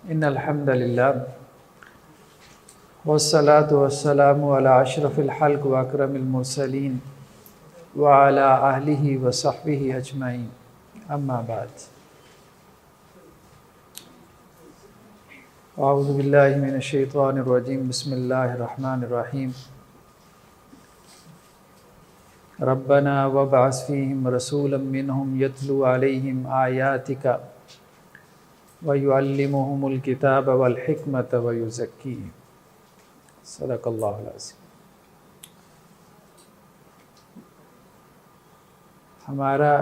ان الحمد للہ والصلاة والسلام علی اشرف الخلق واکرم المرسلین وعلی آلہ وصحبہ اجمعین، اما بعد۔ اعوذ باللہ من الشیطان الرجیم، بسم اللہ الرحمن الرحیم۔ ربنا وابعث فیہم رسولا منہم یتلو علیہم آیاتک وَيُعَلِّمُهُمُ الْكِتَابَ وَالْحِكْمَةَ وَيُزَكِّيهِمْ۔ صدق اللہ العظیم۔ ہمارا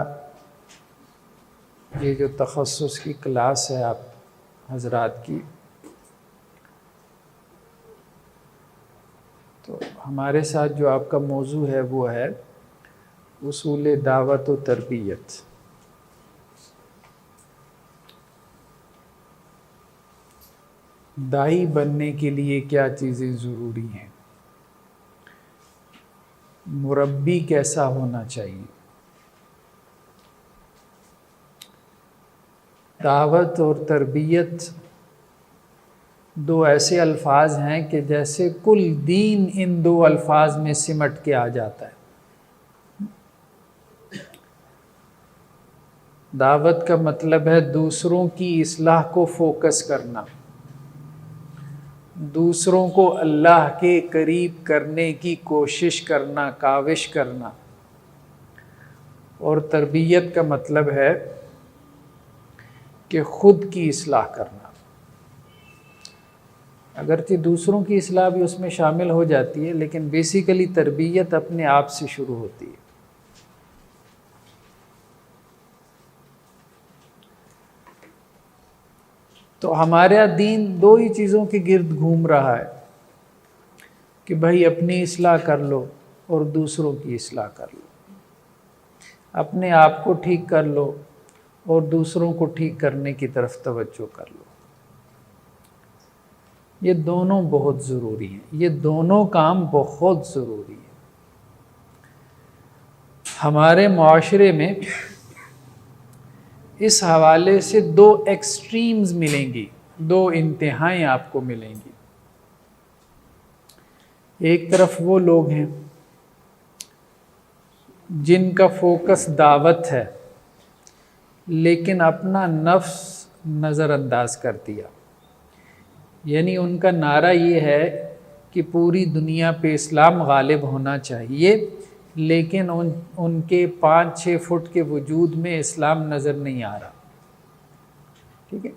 یہ جو تخصص کی کلاس ہے آپ حضرات کی، تو ہمارے ساتھ جو آپ کا موضوع ہے وہ ہے اصول دعوت و تربیت۔ داعی بننے کے لیے کیا چیزیں ضروری ہیں، مربی کیسا ہونا چاہیے۔ دعوت اور تربیت دو ایسے الفاظ ہیں کہ جیسے کل دین ان دو الفاظ میں سمٹ کے آ جاتا ہے۔ دعوت کا مطلب ہے دوسروں کی اصلاح کو فوکس کرنا، دوسروں کو اللہ کے قریب کرنے کی کوشش کرنا، کاوش کرنا۔ اور تربیت کا مطلب ہے کہ خود کی اصلاح کرنا۔ اگرچہ دوسروں کی اصلاح بھی اس میں شامل ہو جاتی ہے، لیکن بیسیکلی تربیت اپنے آپ سے شروع ہوتی ہے۔ تو ہمارا دین دو ہی چیزوں کے گرد گھوم رہا ہے کہ بھائی اپنی اصلاح کر لو اور دوسروں کی اصلاح کر لو، اپنے آپ کو ٹھیک کر لو اور دوسروں کو ٹھیک کرنے کی طرف توجہ کر لو۔ یہ دونوں بہت ضروری ہیں، یہ دونوں کام بہت ضروری ہیں۔ ہمارے معاشرے میں اس حوالے سے دو ایکسٹریمز ملیں گی، دو انتہائیں آپ کو ملیں گی۔ ایک طرف وہ لوگ ہیں جن کا فوکس دعوت ہے لیکن اپنا نفس نظر انداز کر دیا، یعنی ان کا نعرہ یہ ہے کہ پوری دنیا پہ اسلام غالب ہونا چاہیے، لیکن ان کے 5-6 فٹ کے وجود میں اسلام نظر نہیں آ رہا۔ ٹھیک ہے،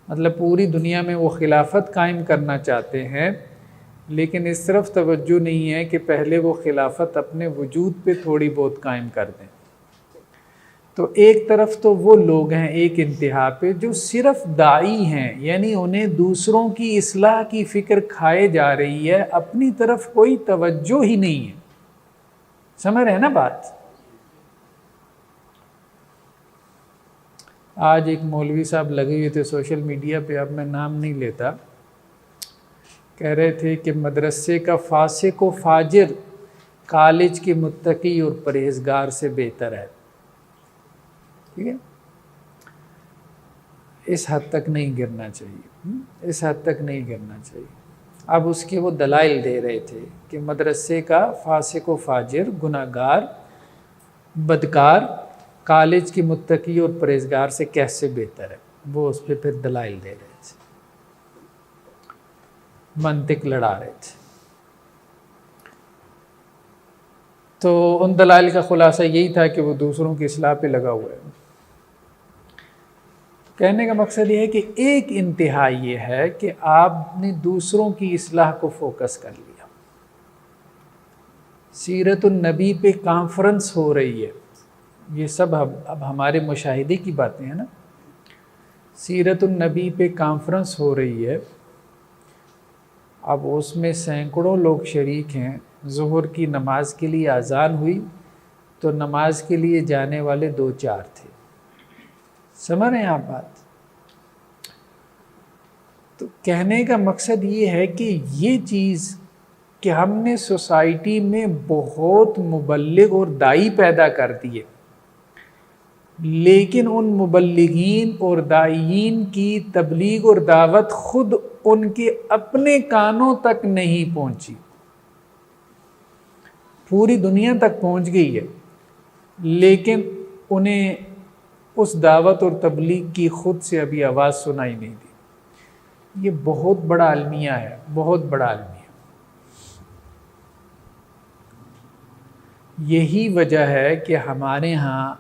مطلب پوری دنیا میں وہ خلافت قائم کرنا چاہتے ہیں، لیکن اس طرف توجہ نہیں ہے کہ پہلے وہ خلافت اپنے وجود پہ تھوڑی بہت قائم کر دیں۔ تو ایک طرف تو وہ لوگ ہیں ایک انتہا پہ جو صرف داعی ہیں، یعنی انہیں دوسروں کی اصلاح کی فکر کھائے جا رہی ہے، اپنی طرف کوئی توجہ ہی نہیں ہے۔ سمجھ رہے ہیں نا بات؟ آج ایک مولوی صاحب لگے ہوئے تھے سوشل میڈیا پہ، اب میں نام نہیں لیتا، کہہ رہے تھے کہ مدرسے کا فاسق و فاجر کالج کے متقی اور پرہیزگار سے بہتر ہے۔ ٹھیک ہے، اس حد تک نہیں گرنا چاہیے، اس حد تک نہیں گرنا چاہیے۔ اب اس کے وہ دلائل دے رہے تھے کہ مدرسے کا فاسق و فاجر، گناہگار، بدکار کالج کی متقی اور پرہیزگار سے کیسے بہتر ہے۔ وہ اس پہ پھر دلائل دے رہے تھے، منطق لڑا رہے تھے۔ تو ان دلائل کا خلاصہ یہی تھا کہ وہ دوسروں کی اصلاح پہ لگا ہوا ہے۔ کہنے کا مقصد یہ ہے کہ ایک انتہا یہ ہے کہ آپ نے دوسروں کی اصلاح کو فوکس کر لیا۔ سیرت النبی پہ کانفرنس ہو رہی ہے، یہ سب اب ہمارے مشاہدے کی باتیں ہیں نا۔ سیرت النبی پہ کانفرنس ہو رہی ہے، اب اس میں سینکڑوں لوگ شریک ہیں۔ ظہر کی نماز کے لیے اذان ہوئی تو نماز کے لیے جانے والے 2-4 تھے۔ سمجھ رہے ہیں آپ بات؟ تو کہنے کا مقصد یہ ہے کہ یہ چیز کہ ہم نے سوسائٹی میں بہت مبلغ اور داعی پیدا کر دیے، لیکن ان مبلغین اور داعیین کی تبلیغ اور دعوت خود ان کے اپنے کانوں تک نہیں پہنچی، پوری دنیا تک پہنچ گئی ہے، لیکن انہیں اس دعوت اور تبلیغ کی خود سے ابھی آواز سنائی نہیں دی۔ یہ بہت بڑا المیہ ہے، بہت بڑا المیہ۔ یہی وجہ ہے کہ ہمارے ہاں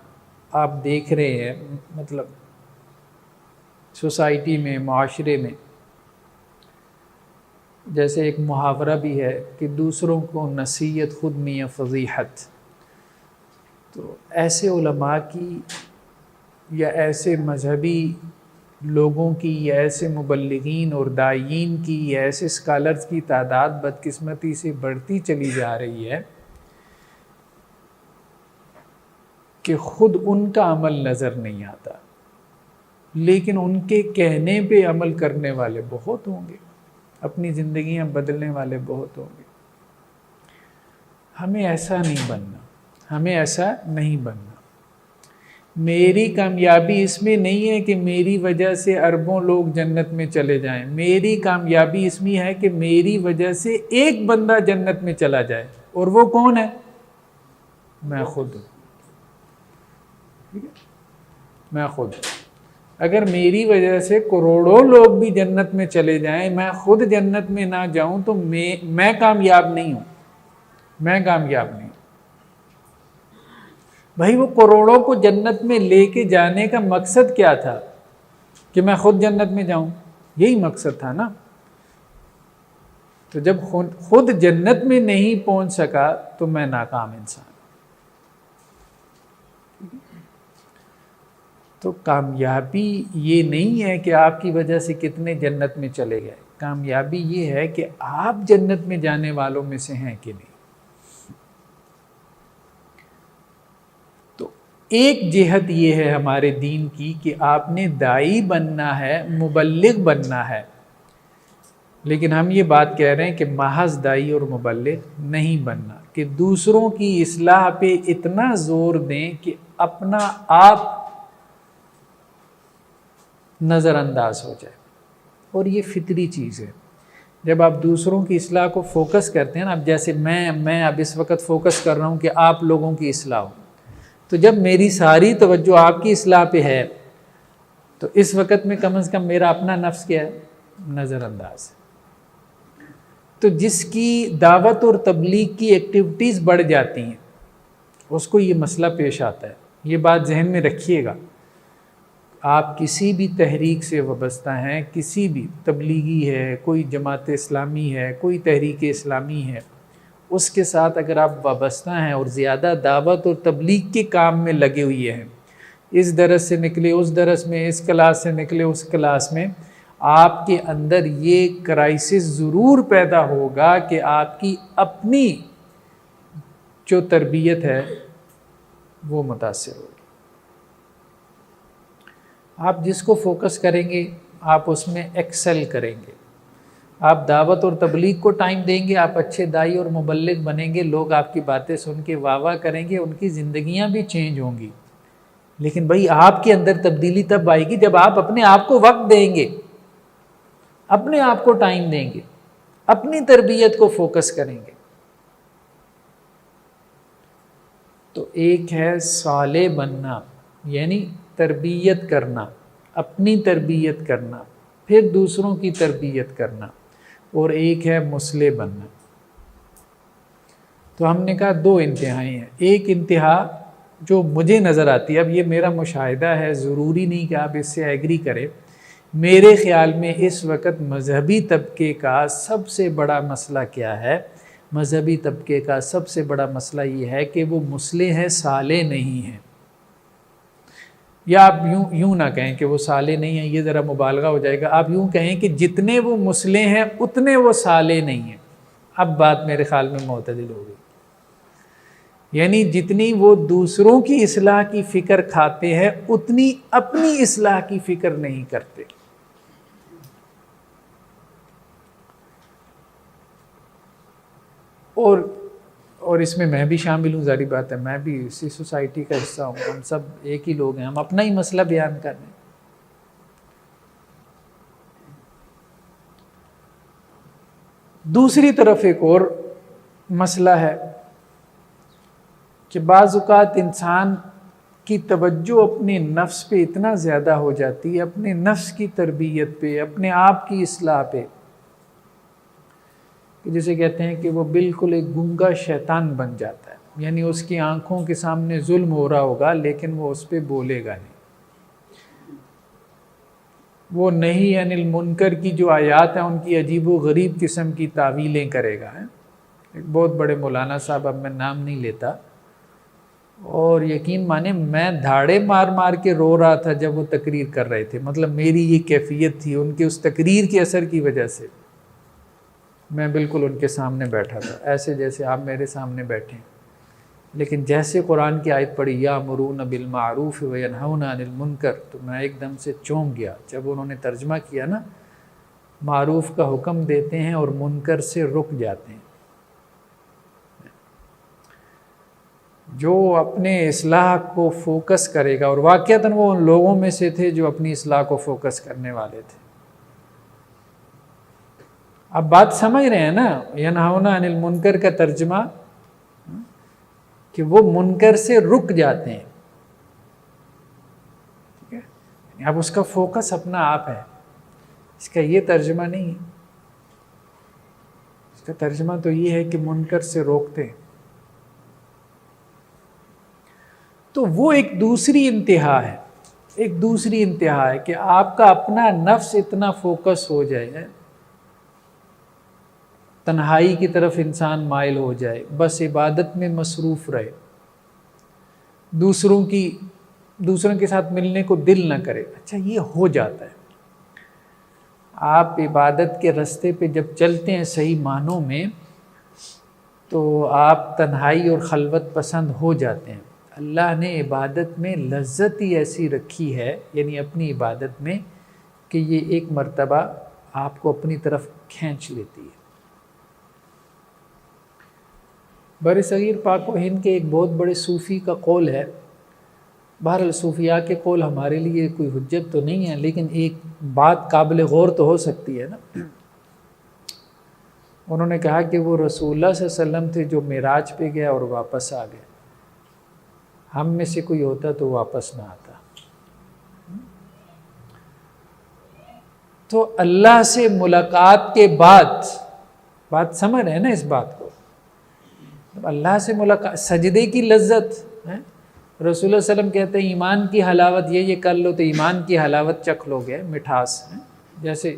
آپ دیکھ رہے ہیں، مطلب سوسائٹی میں، معاشرے میں، جیسے ایک محاورہ بھی ہے کہ دوسروں کو نصیحت خود میاں فضیحت۔ تو ایسے علماء کی یا ایسے مذہبی لوگوں کی یا ایسے مبلغین اور داعیین کی یا ایسے اسکالرز کی تعداد بدقسمتی سے بڑھتی چلی جا رہی ہے کہ خود ان کا عمل نظر نہیں آتا، لیکن ان کے کہنے پہ عمل کرنے والے بہت ہوں گے، اپنی زندگیاں بدلنے والے بہت ہوں گے۔ ہمیں ایسا نہیں بننا، ہمیں ایسا نہیں بننا۔ میری کامیابی اس میں نہیں ہے کہ میری وجہ سے اربوں لوگ جنت میں چلے جائیں، میری کامیابی اس میں ہے کہ میری وجہ سے ایک بندہ جنت میں چلا جائے، اور وہ کون ہے؟ میں خود ہوں۔ میں خود، اگر میری وجہ سے کروڑوں لوگ بھی جنت میں چلے جائیں، میں خود جنت میں نہ جاؤں تو میں کامیاب نہیں ہوں، میں کامیاب نہیں ہوں۔ بھائی وہ کروڑوں کو جنت میں لے کے جانے کا مقصد کیا تھا؟ کہ میں خود جنت میں جاؤں، یہی مقصد تھا نا۔ تو جب خود جنت میں نہیں پہنچ سکا تو میں ناکام انسان۔ تو کامیابی یہ نہیں ہے کہ آپ کی وجہ سے کتنے جنت میں چلے گئے، کامیابی یہ ہے کہ آپ جنت میں جانے والوں میں سے ہیں کہ نہیں۔ تو ایک جہت یہ ہے ہمارے دین کی کہ آپ نے داعی بننا ہے، مبلغ بننا ہے، لیکن ہم یہ بات کہہ رہے ہیں کہ محض داعی اور مبلغ نہیں بننا، کہ دوسروں کی اصلاح پہ اتنا زور دیں کہ اپنا آپ نظر انداز ہو جائے، اور یہ فطری چیز ہے۔ جب آپ دوسروں کی اصلاح کو فوکس کرتے ہیں نا، اب جیسے میں اب اس وقت فوکس کر رہا ہوں کہ آپ لوگوں کی اصلاح ہو، تو جب میری ساری توجہ آپ کی اصلاح پہ ہے تو اس وقت میں کم از کم میرا اپنا نفس کیا ہے؟ نظر انداز ہے۔ تو جس کی دعوت اور تبلیغ کی ایکٹیویٹیز بڑھ جاتی ہیں اس کو یہ مسئلہ پیش آتا ہے۔ یہ بات ذہن میں رکھیے گا، آپ کسی بھی تحریک سے وابستہ ہیں، کسی بھی تبلیغی ہے، کوئی جماعت اسلامی ہے، کوئی تحریک اسلامی ہے، اس کے ساتھ اگر آپ وابستہ ہیں اور زیادہ دعوت اور تبلیغ کے کام میں لگے ہوئے ہیں، اس درس سے نکلے اس درس میں، اس کلاس سے نکلے اس کلاس میں، آپ کے اندر یہ کرائسس ضرور پیدا ہوگا کہ آپ کی اپنی جو تربیت ہے وہ متاثر ہوگی۔ آپ جس کو فوکس کریں گے آپ اس میں ایکسل کریں گے۔ آپ دعوت اور تبلیغ کو ٹائم دیں گے، آپ اچھے داعی اور مبلغ بنیں گے، لوگ آپ کی باتیں سن کے واہ واہ کریں گے، ان کی زندگیاں بھی چینج ہوں گی۔ لیکن بھائی آپ کے اندر تبدیلی تب آئے گی جب آپ اپنے آپ کو وقت دیں گے، اپنے آپ کو ٹائم دیں گے، اپنی تربیت کو فوکس کریں گے۔ تو ایک ہے صالح بننا، یعنی تربیت کرنا، اپنی تربیت کرنا، پھر دوسروں کی تربیت کرنا، اور ایک ہے مصلح بننا۔ تو ہم نے کہا دو انتہائی ہیں۔ ایک انتہا جو مجھے نظر آتی ہے، اب یہ میرا مشاہدہ ہے، ضروری نہیں کہ آپ اس سے ایگری کریں، میرے خیال میں اس وقت مذہبی طبقے کا سب سے بڑا مسئلہ کیا ہے؟ مذہبی طبقے کا سب سے بڑا مسئلہ یہ ہے کہ وہ مصلح ہیں، صالح نہیں ہیں۔ یا آپ یوں نہ کہیں کہ وہ صالح نہیں ہیں، یہ ذرا مبالغہ ہو جائے گا، آپ یوں کہیں کہ جتنے وہ مصلح ہیں اتنے وہ صالح نہیں ہیں۔ اب بات میرے خیال میں معتدل ہو گئی، یعنی جتنی وہ دوسروں کی اصلاح کی فکر کھاتے ہیں اتنی اپنی اصلاح کی فکر نہیں کرتے۔ اور اس میں بھی شامل ہوں، ظاہری بات ہے، میں بھی اسی سوسائٹی کا حصہ ہوں، ہم سب ایک ہی لوگ ہیں، ہم اپنا ہی مسئلہ بیان کر رہے ہیں۔ دوسری طرف ایک اور مسئلہ ہے کہ بعض اوقات انسان کی توجہ اپنے نفس پہ اتنا زیادہ ہو جاتی ہے، اپنے نفس کی تربیت پہ، اپنے آپ کی اصلاح پہ، کہ جسے کہتے ہیں کہ وہ بالکل ایک گونگا شیطان بن جاتا ہے، یعنی اس کی آنکھوں کے سامنے ظلم ہو رہا ہوگا لیکن وہ اس پہ بولے گا نہیں، وہ نہی عن المنکر کی جو آیات ہیں ان کی عجیب و غریب قسم کی تعویلیں کرے گا۔ ایک بہت بڑے مولانا صاحب، اب میں نام نہیں لیتا، اور یقین مانے میں دھاڑے مار مار کے رو رہا تھا جب وہ تقریر کر رہے تھے، مطلب میری یہ کیفیت تھی، ان کے اس تقریر کے اثر کی وجہ سے میں بالکل ان کے سامنے بیٹھا تھا، ایسے جیسے آپ میرے سامنے بیٹھے ہیں، لیکن جیسے قرآن کی آیت پڑھی یامرون بالمعروف وینہون عن المنکر، تو میں ایک دم سے چونک گیا جب انہوں نے ترجمہ کیا نا، معروف کا حکم دیتے ہیں اور منکر سے رک جاتے ہیں۔ جو اپنے اصلاح کو فوکس کرے گا، اور واقعتاً وہ ان لوگوں میں سے تھے جو اپنی اصلاح کو فوکس کرنے والے تھے۔ اب بات سمجھ رہے ہیں نا، ینہون عن المنکر کا ترجمہ کہ وہ منکر سے رک جاتے ہیں، ٹھیک ہے؟ اب اس کا فوکس اپنا آپ ہے، اس کا یہ ترجمہ نہیں ہے، اس کا ترجمہ تو یہ ہے کہ منکر سے روکتے ہیں۔ تو وہ ایک دوسری انتہا ہے، ایک دوسری انتہا ہے کہ آپ کا اپنا نفس اتنا فوکس ہو جائے، تنہائی کی طرف انسان مائل ہو جائے، بس عبادت میں مصروف رہے، دوسروں کے ساتھ ملنے کو دل نہ کرے۔ اچھا، یہ ہو جاتا ہے، آپ عبادت کے راستے پہ جب چلتے ہیں صحیح معنوں میں، تو آپ تنہائی اور خلوت پسند ہو جاتے ہیں۔ اللہ نے عبادت میں لذت ہی ایسی رکھی ہے، یعنی اپنی عبادت میں، کہ یہ ایک مرتبہ آپ کو اپنی طرف کھینچ لیتی ہے۔ بر صغیر پاک و ہند کے ایک بہت بڑے صوفی کا قول ہے، بہرحال صوفیاء کے قول ہمارے لیے کوئی حجت تو نہیں ہے، لیکن ایک بات قابل غور تو ہو سکتی ہے نا۔ انہوں نے کہا کہ وہ رسول اللہ صلی اللہ علیہ وسلم تھے جو معراج پہ گیا اور واپس آ گئے، ہم میں سے کوئی ہوتا تو واپس نہ آتا۔ تو اللہ سے ملاقات کے بعد، بات سمجھ رہے ہیں نا اس بات کو، اللہ سے ملاقات، سجدے کی لذت ہے، رسول اللہ صلی اللہ علیہ وسلم کہتے ہیں ایمان کی حلاوت یہ کر لو تو ایمان کی حلاوت چکھ لو گے، مٹھاس ہے، جیسے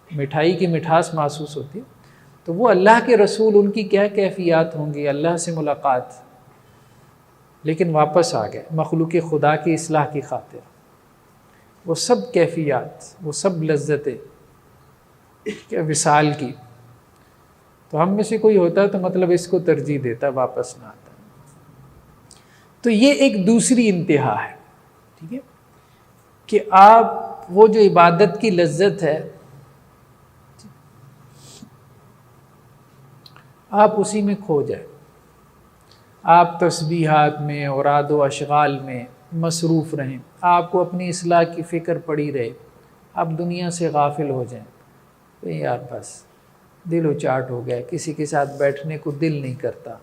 مٹھائی کی مٹھاس محسوس ہوتی ہے، تو وہ اللہ کے رسول، ان کی کیا کیفیات ہوں گی، اللہ سے ملاقات، لیکن واپس آ گئے مخلوق خدا کی اصلاح کی خاطر، وہ سب کیفیات، وہ سب لذتیں کیا وصال کی، تو ہم میں سے کوئی ہوتا تو مطلب اس کو ترجیح دیتا، واپس نہ آتا۔ تو یہ ایک دوسری انتہا ہے، ٹھیک ہے، کہ آپ وہ جو عبادت کی لذت ہے آپ اسی میں کھو جائیں، آپ تسبیحات میں، اوراد و اشغال میں مصروف رہیں، آپ کو اپنی اصلاح کی فکر پڑی رہے، آپ دنیا سے غافل ہو جائیں، تو یار بس دل و چاٹ ہو گیا، کسی کے ساتھ بیٹھنے کو دل نہیں کرتا،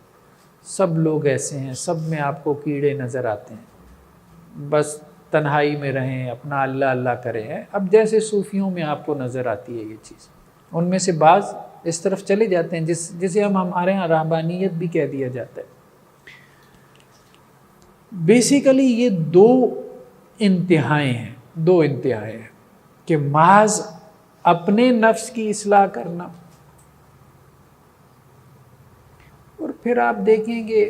سب لوگ ایسے ہیں، سب میں آپ کو کیڑے نظر آتے ہیں، بس تنہائی میں رہیں، اپنا اللہ اللہ کریں۔ اب جیسے صوفیوں میں آپ کو نظر آتی ہے یہ چیز، ان میں سے بعض اس طرف چلے جاتے ہیں جسے ہمارے یہاں رہبانیت بھی کہہ دیا جاتا ہے۔ بیسیکلی یہ دو انتہائیں ہیں کہ محض اپنے نفس کی اصلاح کرنا، اور پھر آپ دیکھیں گے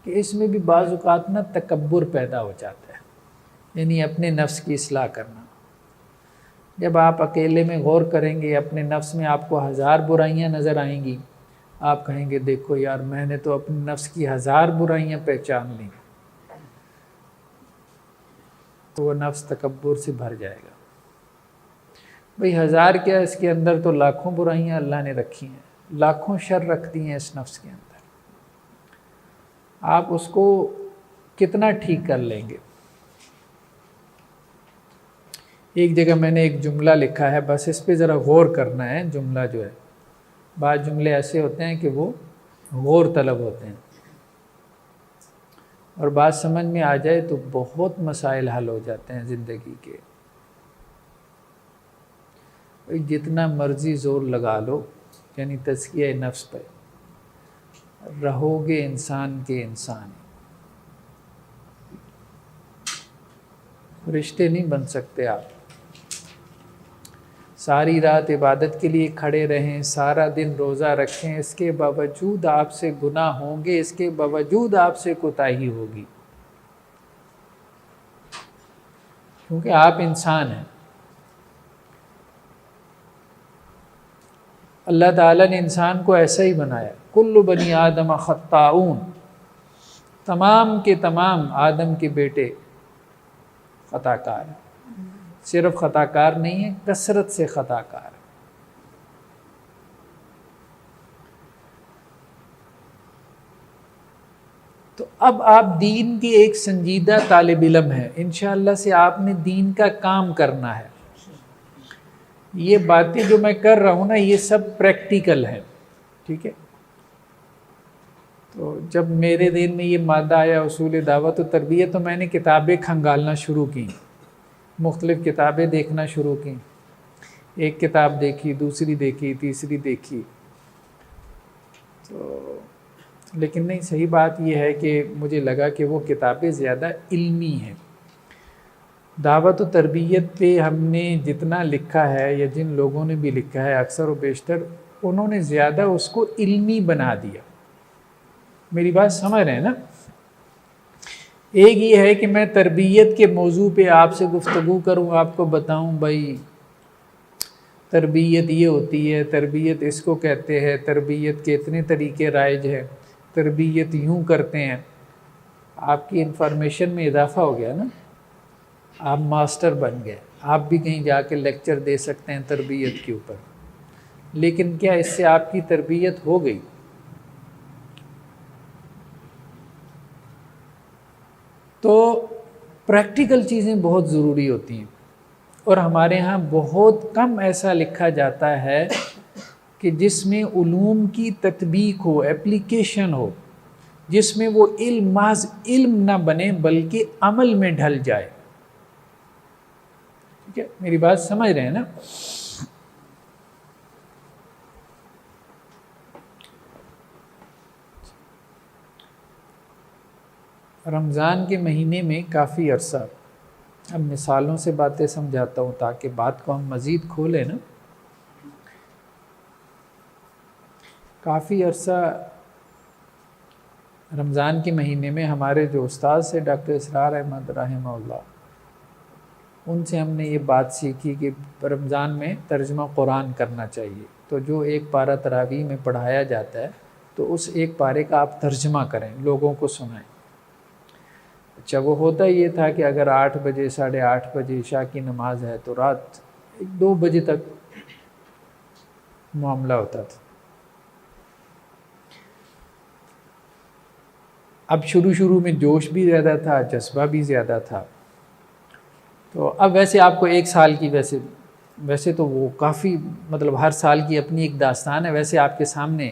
کہ اس میں بھی بعض اوقات نا تکبر پیدا ہو جاتا ہے، یعنی اپنے نفس کی اصلاح کرنا۔ جب آپ اکیلے میں غور کریں گے اپنے نفس میں، آپ کو 1000 برائیاں نظر آئیں گی، آپ کہیں گے دیکھو یار میں نے تو اپنے نفس کی 1000 برائیاں پہچان لیں، تو وہ نفس تکبر سے بھر جائے گا۔ بھئی 1000 کیا، اس کے اندر تو لاکھوں برائیاں اللہ نے رکھی ہیں، لاکھوں شر رکھتی ہیں اس نفس کے اندر، آپ اس کو کتنا ٹھیک کر لیں گے؟ ایک جگہ میں نے ایک جملہ لکھا ہے، بس اس پہ ذرا غور کرنا ہے۔ جملہ جو ہے، بعض جملے ایسے ہوتے ہیں کہ وہ غور طلب ہوتے ہیں، اور بات سمجھ میں آ جائے تو بہت مسائل حل ہو جاتے ہیں زندگی کے۔ جتنا مرضی زور لگا لو، یعنی تزکیہ نفس پہ، رہو گے انسان کے انسان، رشتے نہیں بن سکتے آپ۔ ساری رات عبادت کے لیے کھڑے رہیں، سارا دن روزہ رکھیں، اس کے باوجود آپ سے گناہ ہوں گے، اس کے باوجود آپ سے کوتاہی ہوگی، کیونکہ آپ انسان ہیں۔ اللہ تعالیٰ نے انسان کو ایسا ہی بنایا، کل بنی آدم خطاؤن، تمام کے تمام آدم کے بیٹے خطا کار ہیں۔ صرف خطا کار نہیں ہے، کثرت سے خطا کار ہے۔ تو اب آپ دین کے ایک سنجیدہ طالب علم ہیں، انشاءاللہ سے آپ نے دین کا کام کرنا ہے۔ یہ باتیں جو میں کر رہا ہوں نا، یہ سب پریکٹیکل ہے، ٹھیک ہے؟ تو جب میرے ذہن میں یہ مادہ آیا اصول دعوت و تربیت، تو میں نے کتابیں کھنگالنا شروع کی، مختلف کتابیں دیکھنا شروع کی، ایک کتاب دیکھی، دوسری دیکھی، تیسری دیکھی، تو لیکن نہیں، صحیح بات یہ ہے کہ مجھے لگا کہ وہ کتابیں زیادہ علمی ہیں۔ دعوت و تربیت پہ ہم نے جتنا لکھا ہے، یا جن لوگوں نے بھی لکھا ہے، اکثر و بیشتر انہوں نے زیادہ اس کو علمی بنا دیا۔ میری بات سمجھ رہے ہیں نا؟ ایک یہ ہے کہ میں تربیت کے موضوع پہ آپ سے گفتگو کروں، آپ کو بتاؤں بھائی تربیت یہ ہوتی ہے، تربیت اس کو کہتے ہیں، تربیت کے اتنے طریقے رائج ہیں، تربیت یوں کرتے ہیں۔ آپ کی انفارمیشن میں اضافہ ہو گیا نا، آپ ماسٹر بن گئے، آپ بھی کہیں جا کے لیکچر دے سکتے ہیں تربیت کے اوپر، لیکن کیا اس سے آپ کی تربیت ہو گئی؟ تو پریکٹیکل چیزیں بہت ضروری ہوتی ہیں، اور ہمارے ہاں بہت کم ایسا لکھا جاتا ہے کہ جس میں علوم کی تطبیق ہو، اپلیکیشن ہو، جس میں وہ علم محض علم نہ بنے بلکہ عمل میں ڈھل جائے۔ ٹھیک ہے، میری بات سمجھ رہے ہیں نا؟ رمضان کے مہینے میں کافی عرصہ، اب مثالوں سے باتیں سمجھاتا ہوں تاکہ بات کو ہم مزید کھولیں نا۔ کافی عرصہ رمضان کے مہینے میں ہمارے جو استاد سے ڈاکٹر اسرار احمد رحمہ اللہ، ان سے ہم نے یہ بات سیکھی کہ رمضان میں ترجمہ قرآن کرنا چاہیے۔ تو جو ایک پارہ تراویح میں پڑھایا جاتا ہے، تو اس ایک پارے کا آپ ترجمہ کریں، لوگوں کو سنائیں۔ اچھا، وہ ہوتا یہ تھا کہ اگر 8 بجے 8:30 بجے عشاء کی نماز ہے تو رات 2 بجے تک معاملہ ہوتا تھا۔ اب شروع میں جوش بھی زیادہ تھا، جذبہ بھی زیادہ تھا، تو اب ویسے آپ کو 1 سال کی ویسے تو وہ کافی مطلب ہر سال کی اپنی ایک داستان ہے، ویسے آپ کے سامنے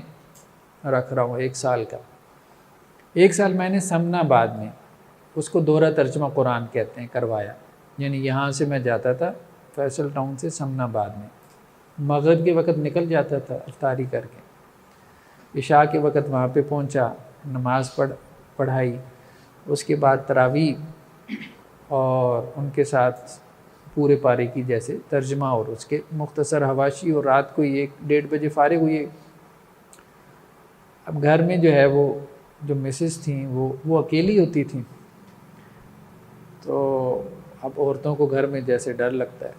رکھ رہا ہوں 1 سال کا۔ 1 سال میں نے سمنا آباد میں، اس کو دورہ ترجمہ قرآن کہتے ہیں، کروایا۔ یعنی یہاں سے میں جاتا تھا فیصل ٹاؤن سے سمنا آباد میں، مغرب کے وقت نکل جاتا تھا افطاری کر کے، عشاء کے وقت وہاں پہ پہنچا، نماز پڑھائی، اس کے بعد تراویح اور ان کے ساتھ پورے پارے کی جیسے ترجمہ اور اس کے مختصر حواشی، اور رات کو 1-1:30 بجے فارغ ہوئے۔ اب گھر میں جو ہے وہ جو مسز تھیں وہ اکیلی ہوتی تھیں، تو اب عورتوں کو گھر میں جیسے ڈر لگتا ہے،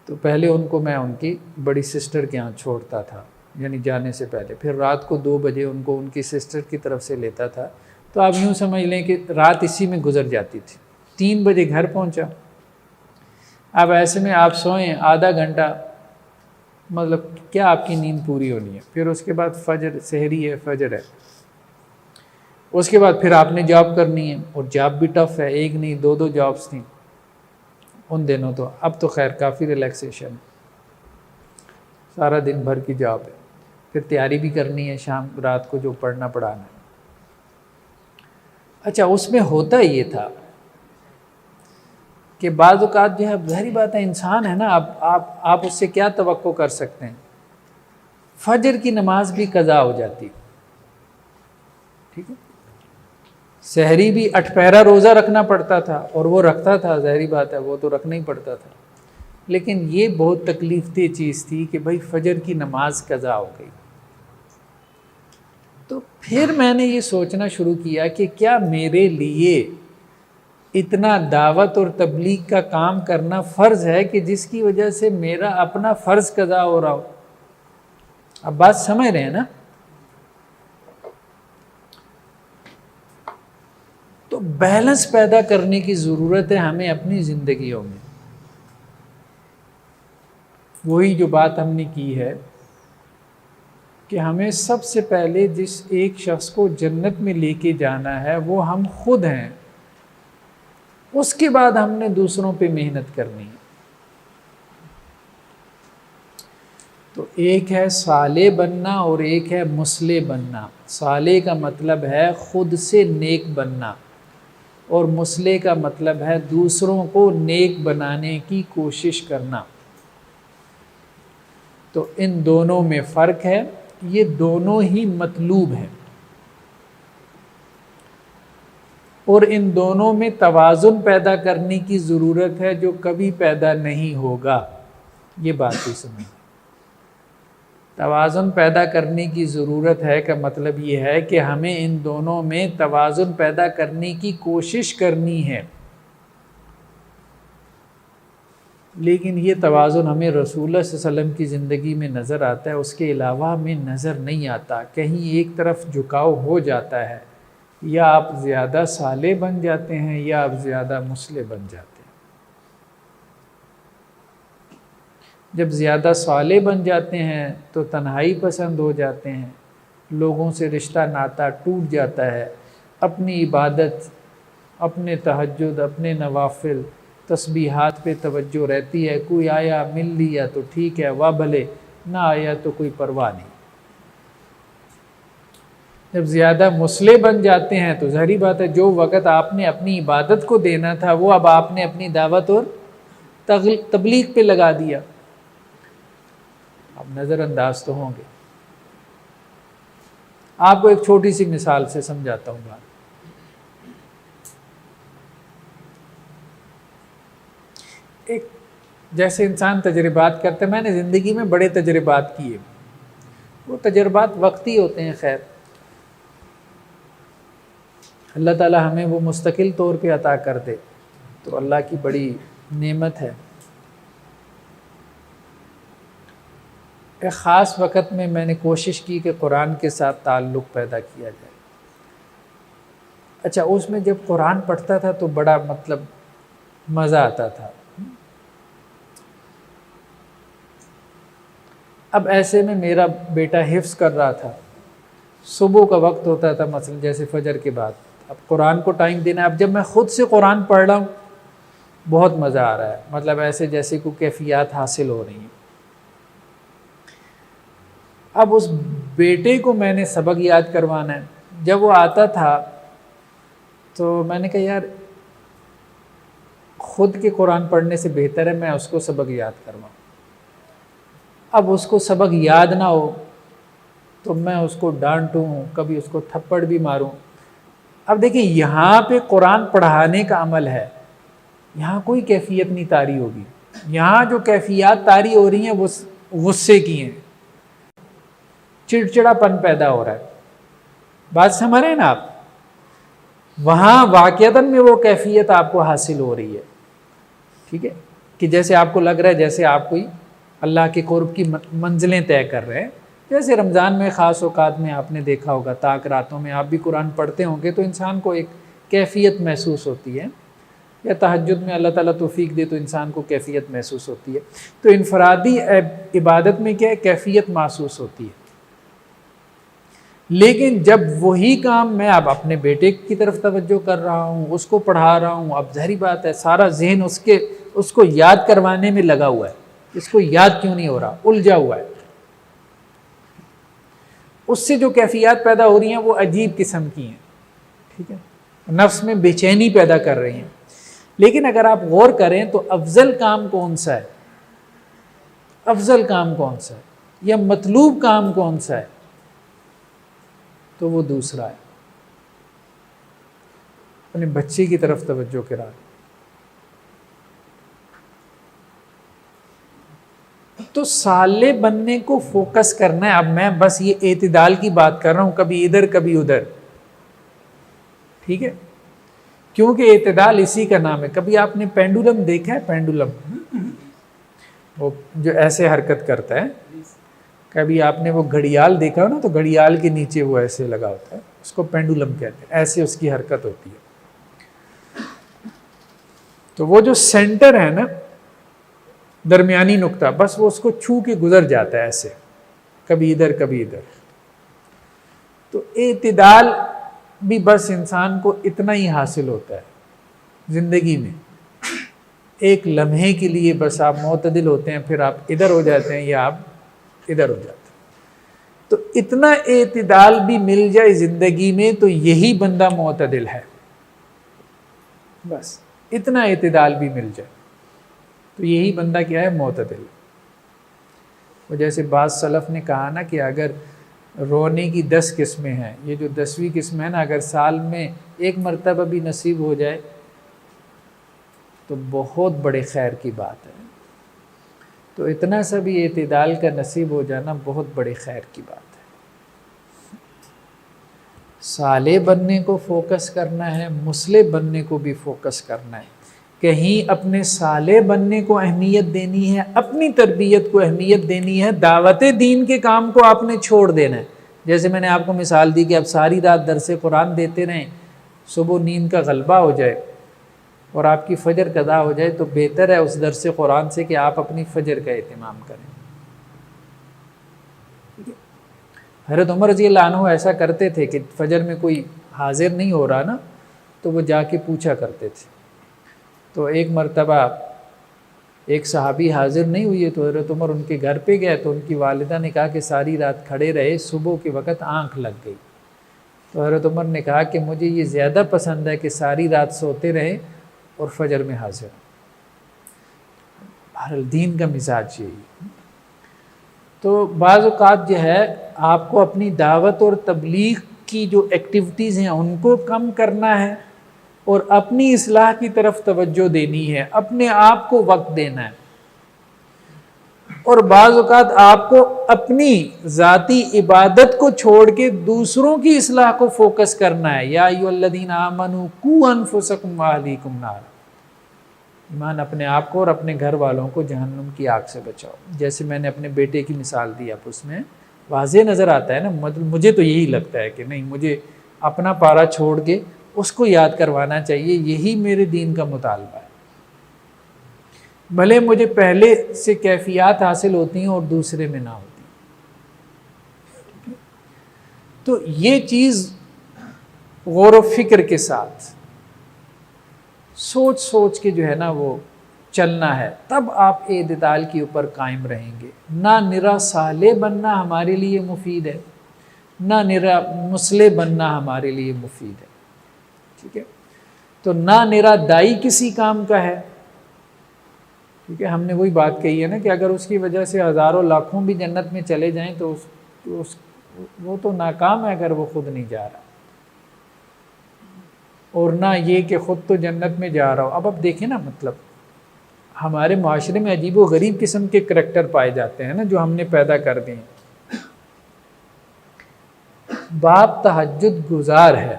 تو پہلے ان کو میں ان کی بڑی سسٹر کے ہاں چھوڑتا تھا، یعنی جانے سے پہلے، پھر رات کو 2 بجے ان کو ان کی سسٹر کی طرف سے لیتا تھا، تو آپ یوں سمجھ لیں کہ رات اسی میں گزر جاتی تھی۔ 3 بجے گھر پہنچا، اب ایسے میں آپ سوئیں، آدھا گھنٹہ مطلب کیا آپ کی نیند پوری ہونی ہے. پھر اس کے بعد فجر، سحری ہے، فجر ہے. اس کے بعد پھر آپ نے جاب کرنی ہے، اور جاب بھی ٹف ہے، ایک نہیں دو دو جابس تھیں ان دنوں. تو اب تو خیر کافی ریلیکسیشن ہے، سارا دن بھر کی جاب ہے. پھر تیاری بھی کرنی ہے شام رات کو جو پڑھنا پڑھانا ہے. اچھا، اس میں ہوتا یہ تھا کہ بعض اوقات جو ہے، ظاہری بات ہے انسان ہے نا، آپ اس سے کیا توقع کر سکتے ہیں. فجر کی نماز بھی قضا ہو جاتی، ٹھیک ہے. سحری بھی 8 پہرا روزہ رکھنا پڑتا تھا، اور وہ رکھتا تھا، ظاہری بات ہے وہ تو رکھنا ہی پڑتا تھا. لیکن یہ بہت تکلیف دہ چیز تھی کہ بھائی فجر کی نماز قضا ہو گئی. تو پھر میں نے یہ سوچنا شروع کیا کہ کیا میرے لیے اتنا دعوت اور تبلیغ کا کام کرنا فرض ہے کہ جس کی وجہ سے میرا اپنا فرض قضا ہو رہا ہو. اب بات سمجھ رہے ہیں نا؟ تو بیلنس پیدا کرنے کی ضرورت ہے ہمیں اپنی زندگیوں میں. وہی جو بات ہم نے کی ہے کہ ہمیں سب سے پہلے جس ایک شخص کو جنت میں لے کے جانا ہے وہ ہم خود ہیں. اس کے بعد ہم نے دوسروں پہ محنت کرنی ہے. تو ایک ہے صالح بننا اور ایک ہے مصلح بننا. صالح کا مطلب ہے خود سے نیک بننا، اور مصلح کا مطلب ہے دوسروں کو نیک بنانے کی کوشش کرنا. تو ان دونوں میں فرق ہے، یہ دونوں ہی مطلوب ہیں، اور ان دونوں میں توازن پیدا کرنے کی ضرورت ہے جو کبھی پیدا نہیں ہوگا. یہ بات ہی سمجھ. توازن پیدا کرنے کی ضرورت ہے کا مطلب یہ ہے کہ ہمیں ان دونوں میں توازن پیدا کرنے کی کوشش کرنی ہے. لیکن یہ توازن ہمیں رسول اللہ صلی اللہ علیہ وسلم کی زندگی میں نظر آتا ہے، اس کے علاوہ ہمیں نظر نہیں آتا. کہیں ایک طرف جھکاؤ ہو جاتا ہے، یا آپ زیادہ صالح بن جاتے ہیں یا آپ زیادہ مصلح بن جاتے ہیں. جب زیادہ صالح بن جاتے ہیں تو تنہائی پسند ہو جاتے ہیں، لوگوں سے رشتہ ناتا ٹوٹ جاتا ہے. اپنی عبادت، اپنے تہجد، اپنے نوافل، تسبیحات پہ توجہ رہتی ہے. کوئی آیا مل لیا تو ٹھیک ہے، واہ بھلے، نہ آیا تو کوئی پرواہ نہیں. جب زیادہ مصلح بن جاتے ہیں تو ظاہری بات ہے جو وقت آپ نے اپنی عبادت کو دینا تھا وہ اب آپ نے اپنی دعوت اور تبلیغ پہ لگا دیا. اب نظر انداز تو ہوں گے. آپ کو ایک چھوٹی سی مثال سے سمجھاتا ہوں بات. ایک جیسے انسان تجربات کرتے ہیں، میں نے زندگی میں بڑے تجربات کیے، وہ تجربات وقتی ہوتے ہیں. خیر اللہ تعالی ہمیں وہ مستقل طور پہ عطا کر دے تو اللہ کی بڑی نعمت ہے. ایک خاص وقت میں میں نے کوشش کی کہ قرآن کے ساتھ تعلق پیدا کیا جائے. اچھا، اس میں جب قرآن پڑھتا تھا تو بڑا مطلب مزہ آتا تھا. اب ایسے میں میرا بیٹا حفظ کر رہا تھا، صبح کا وقت ہوتا تھا مثلا جیسے فجر کے بعد، اب قرآن کو ٹائم دینا ہے. اب جب میں خود سے قرآن پڑھ رہا ہوں بہت مزہ آ رہا ہے، مطلب ایسے جیسے کوئی کیفیات حاصل ہو رہی ہیں. اب اس بیٹے کو میں نے سبق یاد کروانا ہے. جب وہ آتا تھا تو میں نے کہا یار خود کے قرآن پڑھنے سے بہتر ہے میں اس کو سبق یاد کرواؤں. اب اس کو سبق یاد نہ ہو تو میں اس کو ڈانٹوں، کبھی اس کو تھپڑ بھی ماروں. اب دیکھیں یہاں پہ قرآن پڑھانے کا عمل ہے، یہاں کوئی کیفیت نہیں طاری ہوگی. یہاں جو کیفیات طاری ہو رہی ہیں وہ غصے کی ہیں، چڑچڑا پن پیدا ہو رہا ہے. بات سمجھ رہے ہیں نا آپ؟ وہاں واقعتاً میں وہ کیفیت آپ کو حاصل ہو رہی ہے، ٹھیک ہے، کہ جیسے آپ کو لگ رہا ہے جیسے آپ کوئی اللہ کے قرب کی منزلیں طے کر رہے ہیں. جیسے رمضان میں خاص اوقات میں آپ نے دیکھا ہوگا، تاک راتوں میں آپ بھی قرآن پڑھتے ہوں گے تو انسان کو ایک کیفیت محسوس ہوتی ہے. یا تہجد میں اللہ تعالیٰ توفیق دے تو انسان کو کیفیت محسوس ہوتی ہے. تو انفرادی عبادت میں کیا ہے؟ کیفیت محسوس ہوتی ہے. لیکن جب وہی کام میں اب اپنے بیٹے کی طرف توجہ کر رہا ہوں، اس کو پڑھا رہا ہوں، اب ظاہری بات ہے سارا ذہن اس کو یاد کروانے میں لگا ہوا ہے. اس کو یاد کیوں نہیں ہو رہا؟ الجھا ہوا ہے. اس سے جو کیفیات پیدا ہو رہی ہیں وہ عجیب قسم کی ہیں. ٹھیک ہے، نفس میں بے چینی پیدا کر رہی ہیں. لیکن اگر آپ غور کریں تو افضل کام کون سا ہے؟ افضل کام کون سا ہے یا مطلوب کام کون سا ہے؟ تو وہ دوسرا ہے، اپنے بچے کی طرف توجہ کرا. تو صالح بننے کو فوکس کرنا ہے. اب میں بس یہ اعتدال کی بات کر رہا ہوں، کبھی ادھر کبھی ادھر. ٹھیک ہے، کیونکہ اعتدال اسی کا نام ہے. کبھی آپ نے پینڈولم دیکھا ہے؟ پینڈولم وہ جو ایسے حرکت کرتا ہے. کبھی آپ نے وہ گھڑیال دیکھا ہو نا، تو گھڑیال کے نیچے وہ ایسے لگا ہوتا ہے، اس کو پینڈولم کہتے ہیں. ایسے اس کی حرکت ہوتی ہے. تو وہ جو سینٹر ہے نا، درمیانی نقطہ، بس وہ اس کو چھو کے گزر جاتا ہے ایسے، کبھی ادھر کبھی ادھر. تو اعتدال بھی بس انسان کو اتنا ہی حاصل ہوتا ہے زندگی میں. ایک لمحے کے لیے بس آپ معتدل ہوتے ہیں، پھر آپ ادھر ہو جاتے ہیں یا آپ ادھر ہو جاتے ہیں. تو اتنا اعتدال بھی مل جائے زندگی میں تو یہی بندہ معتدل ہے. بس اتنا اعتدال بھی مل جائے تو یہی بندہ کیا ہے؟ معتدل. وہ جیسے بعض سلف نے کہا نا کہ اگر رونے کی 10 قسمیں ہیں، یہ جو 10ویں قسم ہے نا، اگر سال میں ایک مرتبہ بھی نصیب ہو جائے تو بہت بڑے خیر کی بات ہے. تو اتنا سا بھی اعتدال کا نصیب ہو جانا بہت بڑے خیر کی بات ہے. صالح بننے کو فوکس کرنا ہے، مصلح بننے کو بھی فوکس کرنا ہے. کہیں اپنے صالح بننے کو اہمیت دینی ہے، اپنی تربیت کو اہمیت دینی ہے، دعوت دین کے کام کو آپ نے چھوڑ دینا ہے. جیسے میں نے آپ کو مثال دی کہ اب ساری رات درس قرآن دیتے رہیں، صبح نیند کا غلبہ ہو جائے اور آپ کی فجر قضا ہو جائے، تو بہتر ہے اس درس قرآن سے کہ آپ اپنی فجر کا اہتمام کریں. حضرت عمر رضی اللہ عنہ ایسا کرتے تھے کہ فجر میں کوئی حاضر نہیں ہو رہا نا، تو وہ جا کے پوچھا کرتے تھے. تو ایک مرتبہ ایک صحابی حاضر نہیں ہوئی ہے تو حضرت عمر ان کے گھر پہ گئے، تو ان کی والدہ نے کہا کہ ساری رات کھڑے رہے، صبح کے وقت آنکھ لگ گئی. تو حضرت عمر نے کہا کہ مجھے یہ زیادہ پسند ہے کہ ساری رات سوتے رہیں اور فجر میں حاضر. بہرحال دین کا مزاج یہی. تو بعض اوقات جو ہے آپ کو اپنی دعوت اور تبلیغ کی جو ایکٹیویٹیز ہیں ان کو کم کرنا ہے اور اپنی اصلاح کی طرف توجہ دینی ہے، اپنے آپ کو وقت دینا ہے. اور بعض اوقات آپ کو اپنی ذاتی عبادت کو چھوڑ کے دوسروں کی اصلاح کو فوکس کرنا ہے. یا ایھا الذین آمنوا قوا انفسکم واہلیکم نارا، ایمان اپنے آپ کو اور اپنے گھر والوں کو جہنم کی آگ سے بچاؤ. جیسے میں نے اپنے بیٹے کی مثال دی، اب اس میں واضح نظر آتا ہے نا. مجھے تو یہی لگتا ہے کہ نہیں، مجھے اپنا پارا چھوڑ کے اس کو یاد کروانا چاہیے. یہی میرے دین کا مطالبہ ہے. بھلے مجھے پہلے سے کیفیات حاصل ہوتی ہیں اور دوسرے میں نہ ہوتی. تو یہ چیز غور و فکر کے ساتھ سوچ سوچ کے جو ہے نا وہ چلنا ہے، تب آپ اعتدال کے اوپر قائم رہیں گے. نہ نرا صالح بننا ہمارے لیے مفید ہے، نہ نرا مصلح بننا ہمارے لیے مفید ہے. ٹھیک ہے، تو نہ نرا دائی کسی کام کا ہے. ٹھیک ہے، ہم نے وہی بات کہی ہے نا کہ اگر اس کی وجہ سے ہزاروں لاکھوں بھی جنت میں چلے جائیں تو وہ تو ناکام ہے اگر وہ خود نہیں جا رہا. اور نہ یہ کہ خود تو جنت میں جا رہا ہو. اب دیکھیں نا، مطلب ہمارے معاشرے میں عجیب و غریب قسم کے کریکٹر پائے جاتے ہیں نا جو ہم نے پیدا کر دیے. باپ تہجد گزار ہے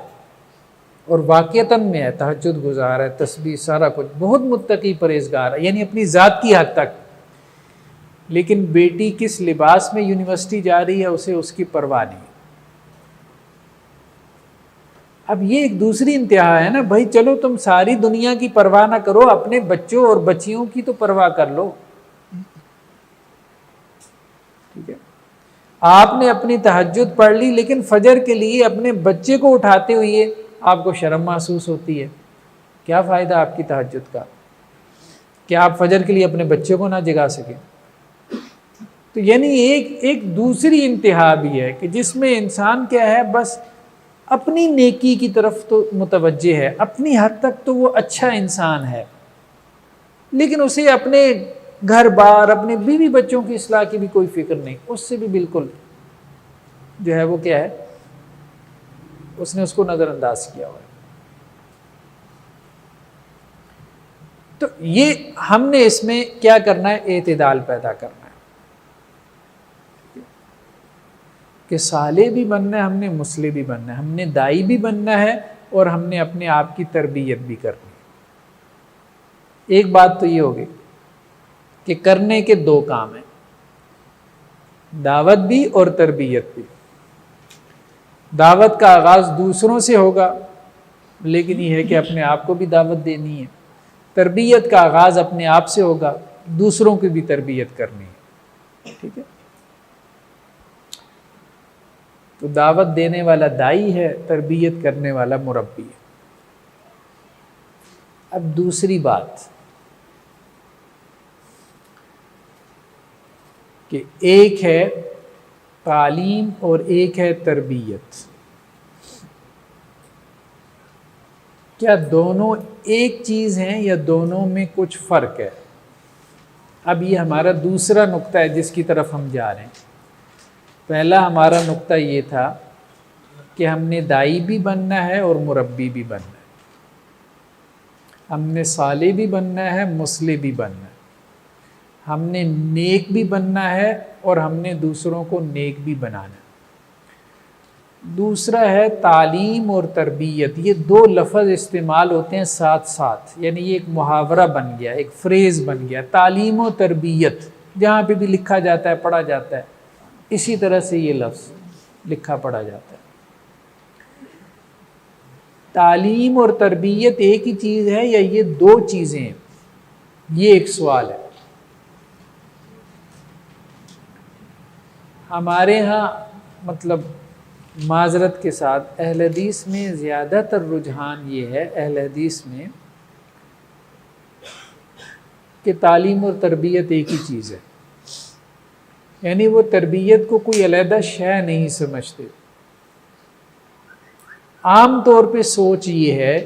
اور واقعتاً میں ہے، تہجد گزار ہے، تسبیح سارا کچھ، بہت متقی پرہیزگار ہے، یعنی اپنی ذات کی حد تک. لیکن بیٹی کس لباس میں یونیورسٹی جا رہی ہے اسے اس کی پرواہ نہیں. اب یہ ایک دوسری انتہا ہے نا بھائی، چلو تم ساری دنیا کی پرواہ نہ کرو، اپنے بچوں اور بچیوں کی تو پرواہ کر لو. ٹھیک ہے، آپ نے اپنی تہجد پڑھ لی، لیکن فجر کے لیے اپنے بچے کو اٹھاتے ہوئے آپ کو شرم محسوس ہوتی ہے. کیا فائدہ آپ کی تہجد کا؟ کیا آپ فجر کے لیے اپنے بچے کو نہ جگا سکیں؟ تو یعنی ایک دوسری انتہا بھی ہے کہ جس میں انسان کیا ہے، بس اپنی نیکی کی طرف تو متوجہ ہے، اپنی حد تک تو وہ اچھا انسان ہے، لیکن اسے اپنے گھر بار، اپنے بیوی بچوں کی اصلاح کی بھی کوئی فکر نہیں، اس سے بھی بالکل جو ہے وہ کیا ہے، اس نے اس کو نظر انداز کیا ہوا ہے. تو یہ ہم نے اس میں کیا کرنا ہے، اعتدال پیدا کرنا ہے کہ صالح بھی بننا ہے، ہم نے مصلح بھی بننا ہے، ہم نے دائی بھی بننا ہے، اور ہم نے اپنے آپ کی تربیت بھی کرنی ہے. ایک بات تو یہ ہوگی کہ کرنے کے دو کام ہیں، دعوت بھی اور تربیت بھی. دعوت کا آغاز دوسروں سے ہوگا، لیکن یہ ہے کہ اپنے آپ کو بھی دعوت دینی ہے. تربیت کا آغاز اپنے آپ سے ہوگا، دوسروں کی بھی تربیت کرنی ہے. ٹھیک ہے، تو دعوت دینے والا دائی ہے، تربیت کرنے والا مربی ہے. اب دوسری بات کہ ایک ہے تعلیم اور ایک ہے تربیت. کیا دونوں ایک چیز ہیں یا دونوں میں کچھ فرق ہے؟ اب یہ ہمارا دوسرا نقطہ ہے جس کی طرف ہم جا رہے ہیں. پہلا ہمارا نقطہ یہ تھا کہ ہم نے دائی بھی بننا ہے اور مربی بھی بننا ہے، ہم نے صالح بھی بننا ہے، مصلح بھی بننا ہے، ہم نے نیک بھی بننا ہے اور ہم نے دوسروں کو نیک بھی بنانا ہے. دوسرا ہے تعلیم اور تربیت. یہ دو لفظ استعمال ہوتے ہیں ساتھ ساتھ، یعنی یہ ایک محاورہ بن گیا، ایک فریز بن گیا. تعلیم و تربیت جہاں پہ بھی لکھا جاتا ہے، پڑھا جاتا ہے، اسی طرح سے یہ لفظ لکھا پڑھا جاتا ہے. تعلیم اور تربیت ایک ہی چیز ہے یا یہ دو چیزیں ہیں؟ یہ ایک سوال ہے. ہمارے ہاں مطلب معذرت کے ساتھ اہل حدیث میں زیادہ تر رجحان یہ ہے، اہل حدیث میں، کہ تعلیم اور تربیت ایک ہی چیز ہے. یعنی وہ تربیت کو کوئی علیحدہ شے نہیں سمجھتے. عام طور پہ سوچ یہ ہے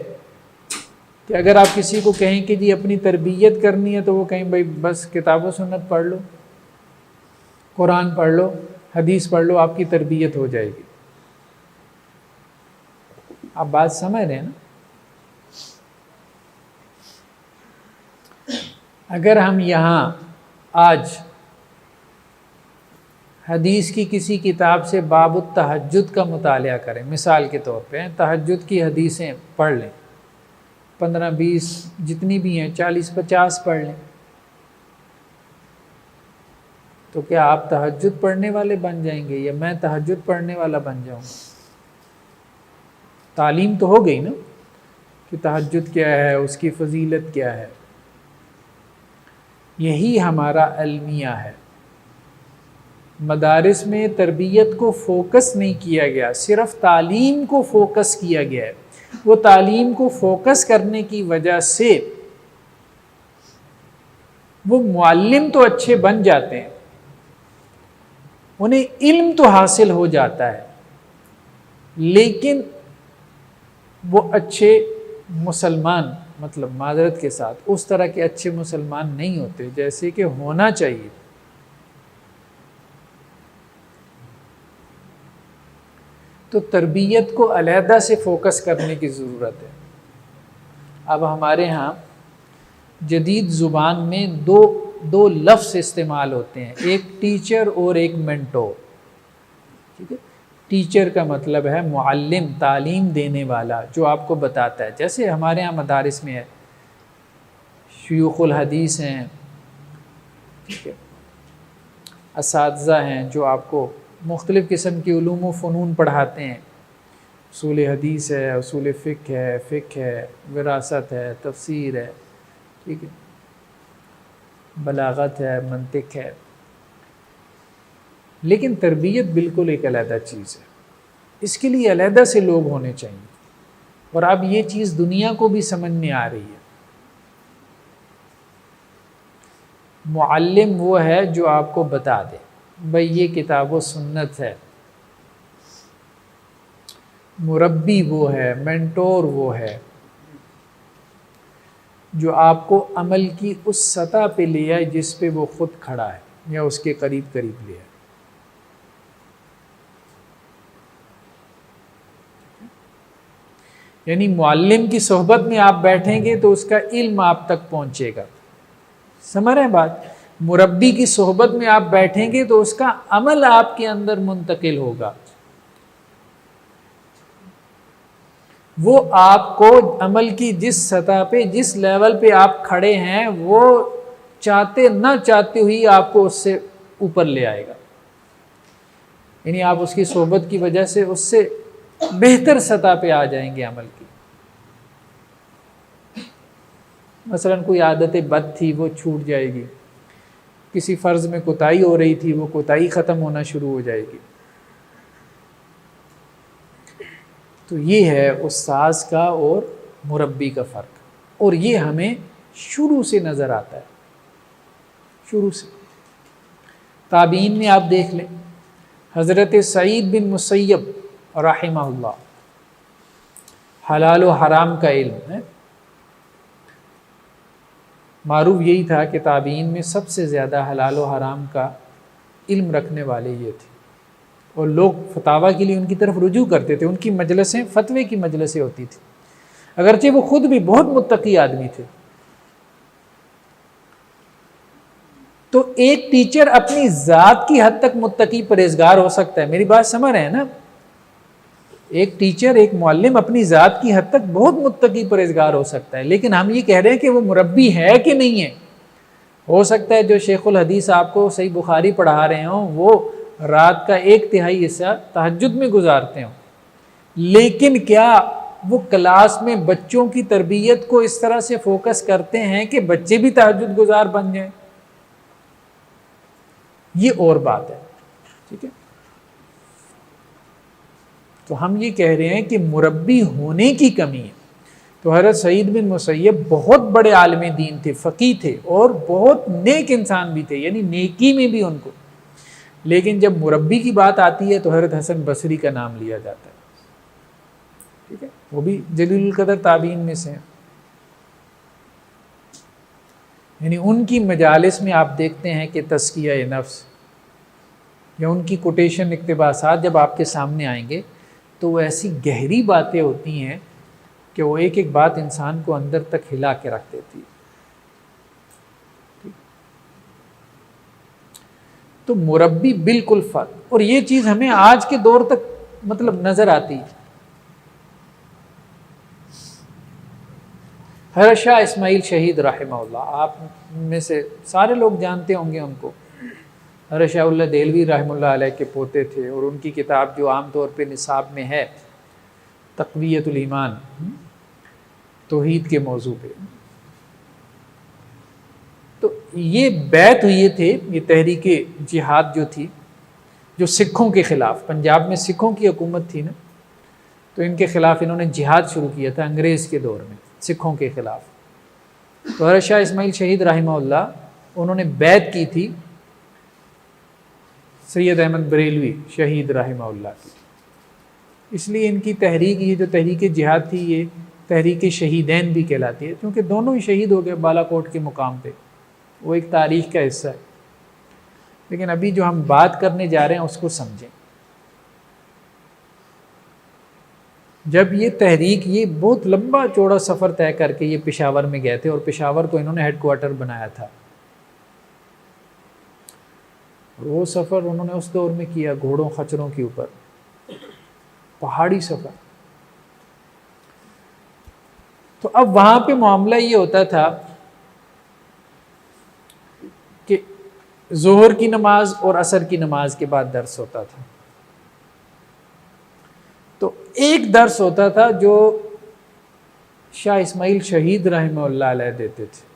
کہ اگر آپ کسی کو کہیں کہ جی اپنی تربیت کرنی ہے، تو وہ کہیں بھائی بس کتاب و سنت پڑھ لو، قرآن پڑھ لو، حدیث پڑھ لو، آپ کی تربیت ہو جائے گی. آپ بات سمجھ رہے ہیں نا؟ اگر ہم یہاں آج حدیث کی کسی کتاب سے باب التہجد کا مطالعہ کریں، مثال کے طور پہ تہجد کی حدیثیں پڑھ لیں، 15-20 جتنی بھی ہیں، 40-50 پڑھ لیں، تو کیا آپ تہجد پڑھنے والے بن جائیں گے یا میں تہجد پڑھنے والا بن جاؤں گا؟ تعلیم تو ہو گئی نا کہ تہجد کیا ہے، اس کی فضیلت کیا ہے. یہی ہمارا المیہ ہے. مدارس میں تربیت کو فوکس نہیں کیا گیا، صرف تعلیم کو فوکس کیا گیا ہے. وہ تعلیم کو فوکس کرنے کی وجہ سے وہ معلم تو اچھے بن جاتے ہیں، انہیں علم تو حاصل ہو جاتا ہے، لیکن وہ اچھے مسلمان، مطلب معذرت کے ساتھ اس طرح کے اچھے مسلمان نہیں ہوتے جیسے کہ ہونا چاہیے. تو تربیت کو علیحدہ سے فوکس کرنے کی ضرورت ہے. اب ہمارے ہاں جدید زبان میں دو لفظ استعمال ہوتے ہیں، ایک ٹیچر اور ایک مینٹور. ٹھیک ہے، ٹیچر کا مطلب ہے معلم، تعلیم دینے والا، جو آپ کو بتاتا ہے. جیسے ہمارے ہاں مدارس میں ہے، شیوخ الحدیث ہیں، ٹھیک ہے، اساتذہ ہیں جو آپ کو مختلف قسم کی علوم و فنون پڑھاتے ہیں. اصول حدیث ہے، اصول فقہ ہے، وراثت ہے، تفسیر ہے، ٹھیک ہے، بلاغت ہے، منطق ہے. لیکن تربیت بالکل ایک علیحدہ چیز ہے. اس کے لیے علیحدہ سے لوگ ہونے چاہیے. اور اب یہ چیز دنیا کو بھی سمجھ میں آ رہی ہے. معلم وہ ہے جو آپ کو بتا دے بھئی یہ کتاب و سنت ہے. مربی وہ ہے، مینٹور وہ ہے جو آپ کو عمل کی اس سطح پہ لے آئے جس پہ وہ خود کھڑا ہے یا اس کے قریب لے آئے. یعنی معلم کی صحبت میں آپ بیٹھیں گے تو اس کا علم آپ تک پہنچے گا. سمجھ رہے ہیں بات؟ مربی کی صحبت میں آپ بیٹھیں گے تو اس کا عمل آپ کے اندر منتقل ہوگا. وہ آپ کو عمل کی جس سطح پہ، جس لیول پہ آپ کھڑے ہیں، وہ چاہتے نہ چاہتے ہوئی آپ کو اس سے اوپر لے آئے گا. یعنی آپ اس کی صحبت کی وجہ سے اس سے بہتر سطح پہ آ جائیں گے عمل کی. مثلا کوئی عادت بد تھی وہ چھوٹ جائے گی، کسی فرض میں کوتاہی ہو رہی تھی وہ کوتاہی ختم ہونا شروع ہو جائے گی. تو یہ ہے استاذ کا اور مربی کا فرق. اور یہ ہمیں شروع سے نظر آتا ہے. شروع سے تابعین میں آپ دیکھ لیں، حضرت سعید بن مسیب رحمہ اللہ، حلال و حرام کا علم ہے. معروف یہی تھا کہ تابعین میں سب سے زیادہ حلال و حرام کا علم رکھنے والے یہ تھے، اور لوگ فتاویٰ کے لیے ان کی طرف رجوع کرتے تھے. ان کی مجلسیں فتوے کی مجلسیں ہوتی تھی، اگرچہ وہ خود بھی بہت متقی آدمی تھے. تو ایک ٹیچر اپنی ذات کی حد تک متقی پرہیزگار ہو سکتا ہے. میری بات سمجھ رہے ہیں نا؟ ایک ٹیچر، ایک معلم اپنی ذات کی حد تک بہت متقی پرہیزگار ہو سکتا ہے. لیکن ہم یہ کہہ رہے ہیں کہ وہ مربی ہے کہ نہیں ہے. ہو سکتا ہے جو شیخ الحدیث آپ کو صحیح بخاری پڑھا رہے ہوں وہ رات کا 1/3 حصہ تہجد میں گزارتے ہوں، لیکن کیا وہ کلاس میں بچوں کی تربیت کو اس طرح سے فوکس کرتے ہیں کہ بچے بھی تہجد گزار بن جائیں؟ یہ اور بات ہے. ٹھیک ہے، تو ہم یہ کہہ رہے ہیں کہ مربی ہونے کی کمی ہے. تو حضرت سعید بن مسیب بہت بڑے عالم دین تھے، فقیہ تھے، اور بہت نیک انسان بھی تھے، یعنی نیکی میں بھی ان کو. لیکن جب مربی کی بات آتی ہے تو حضرت حسن بصری کا نام لیا جاتا ہے. ٹھیک ہے، وہ بھی جلیل القدر تابعین میں سے ہیں. یعنی ان کی مجالس میں آپ دیکھتے ہیں کہ تزکیہ نفس یا ان کی کوٹیشن اقتباسات جب آپ کے سامنے آئیں گے تو وہ ایسی گہری باتیں ہوتی ہیں کہ وہ ایک ایک بات انسان کو اندر تک ہلا کے رکھ دیتی ہے. تو مربی بالکل فرق، اور یہ چیز ہمیں آج کے دور تک مطلب نظر آتی ہے. حضرت شاہ اسماعیل شہید رحمہ اللہ، آپ میں سے سارے لوگ جانتے ہوں گے ان کو. حضرت شاہ اللہ دہلوی رحمہ اللہ علیہ کے پوتے تھے، اور ان کی کتاب جو عام طور پہ نصاب میں ہے، تقویت الایمان، توحید کے موضوع پہ. تو یہ بیعت ہوئے تھے، یہ تحریک جہاد جو تھی، جو سکھوں کے خلاف، پنجاب میں سکھوں کی حکومت تھی نا، تو ان کے خلاف انہوں نے جہاد شروع کیا تھا انگریز کے دور میں سکھوں کے خلاف. تو حضرت شاہ اسماعیل شہید رحمہ اللہ انہوں نے بیعت کی تھی سید احمد بریلوی شہید رحمہ اللہ کی. اس لیے ان کی تحریک، یہ جو تحریک جہاد تھی، یہ تحریک شہیدین بھی کہلاتی ہے، کیونکہ دونوں ہی شہید ہو گئے بالا کوٹ کے مقام پہ. وہ ایک تاریخ کا حصہ ہے. لیکن ابھی جو ہم بات کرنے جا رہے ہیں اس کو سمجھیں. جب یہ تحریک، یہ بہت لمبا چوڑا سفر طے کر کے یہ پشاور میں گئے تھے، اور پشاور کو انہوں نے ہیڈ کوارٹر بنایا تھا. اور وہ سفر انہوں نے اس دور میں کیا گھوڑوں خچروں کے اوپر، پہاڑی سفر. تو اب وہاں پہ معاملہ یہ ہوتا تھا کہ ظہر کی نماز اور عصر کی نماز کے بعد درس ہوتا تھا. تو ایک درس ہوتا تھا جو شاہ اسماعیل شہید رحمہ اللہ علیہ دیتے تھے،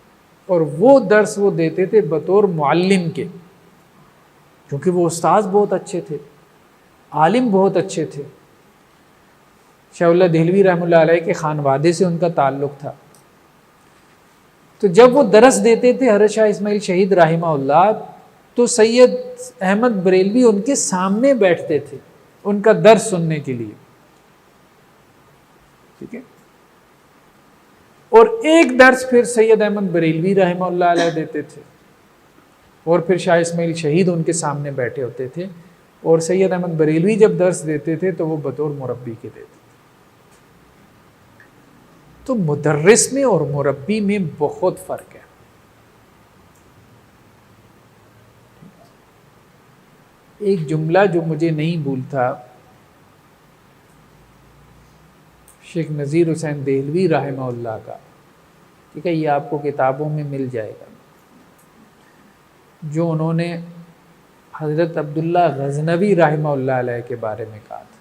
اور وہ درس وہ دیتے تھے بطور معلم کے، کیونکہ وہ استاذ بہت اچھے تھے، عالم بہت اچھے تھے۔ شاہ اللہ دہلوی رحمہ اللہ علیہ کے خانوادے سے ان کا تعلق تھا۔ تو جب وہ درس دیتے تھے حضرت شاہ اسماعیل شہید رحمہ اللہ، تو سید احمد بریلوی ان کے سامنے بیٹھتے تھے ان کا درس سننے کے لیے، ٹھیک ہے۔ اور ایک درس پھر سید احمد بریلوی رحمہ اللہ علیہ دیتے تھے، اور پھر شاہ اسماعیل شہید ان کے سامنے بیٹھے ہوتے تھے، اور سید احمد بریلوی جب درس دیتے تھے تو وہ بطور مربی کے دیتے تھے۔ تو مدرس میں اور مربی میں بہت فرق ہے۔ ایک جملہ جو مجھے نہیں بھولتا، شیخ نذیر حسین دہلوی رحمہ اللہ کا، ٹھیک ہے، یہ آپ کو کتابوں میں مل جائے گا، جو انہوں نے حضرت عبداللہ غزنوی رحمہ اللہ علیہ کے بارے میں کہا تھا۔